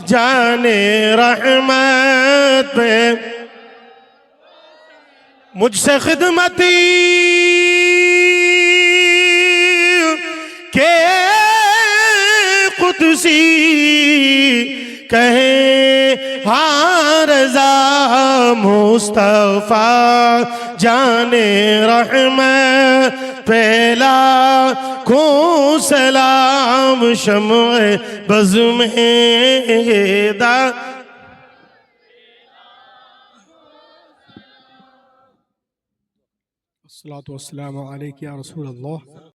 जाने रहमत पे मुझसे खिदमती के कुदसी कहे हाँ रज़ा मुस्तफ़ा जाने रहमत पहला खूं सलाम शम्ए बज़ में दा अस्सलातु वस्सलामु अलैका या रसूल अल्लाह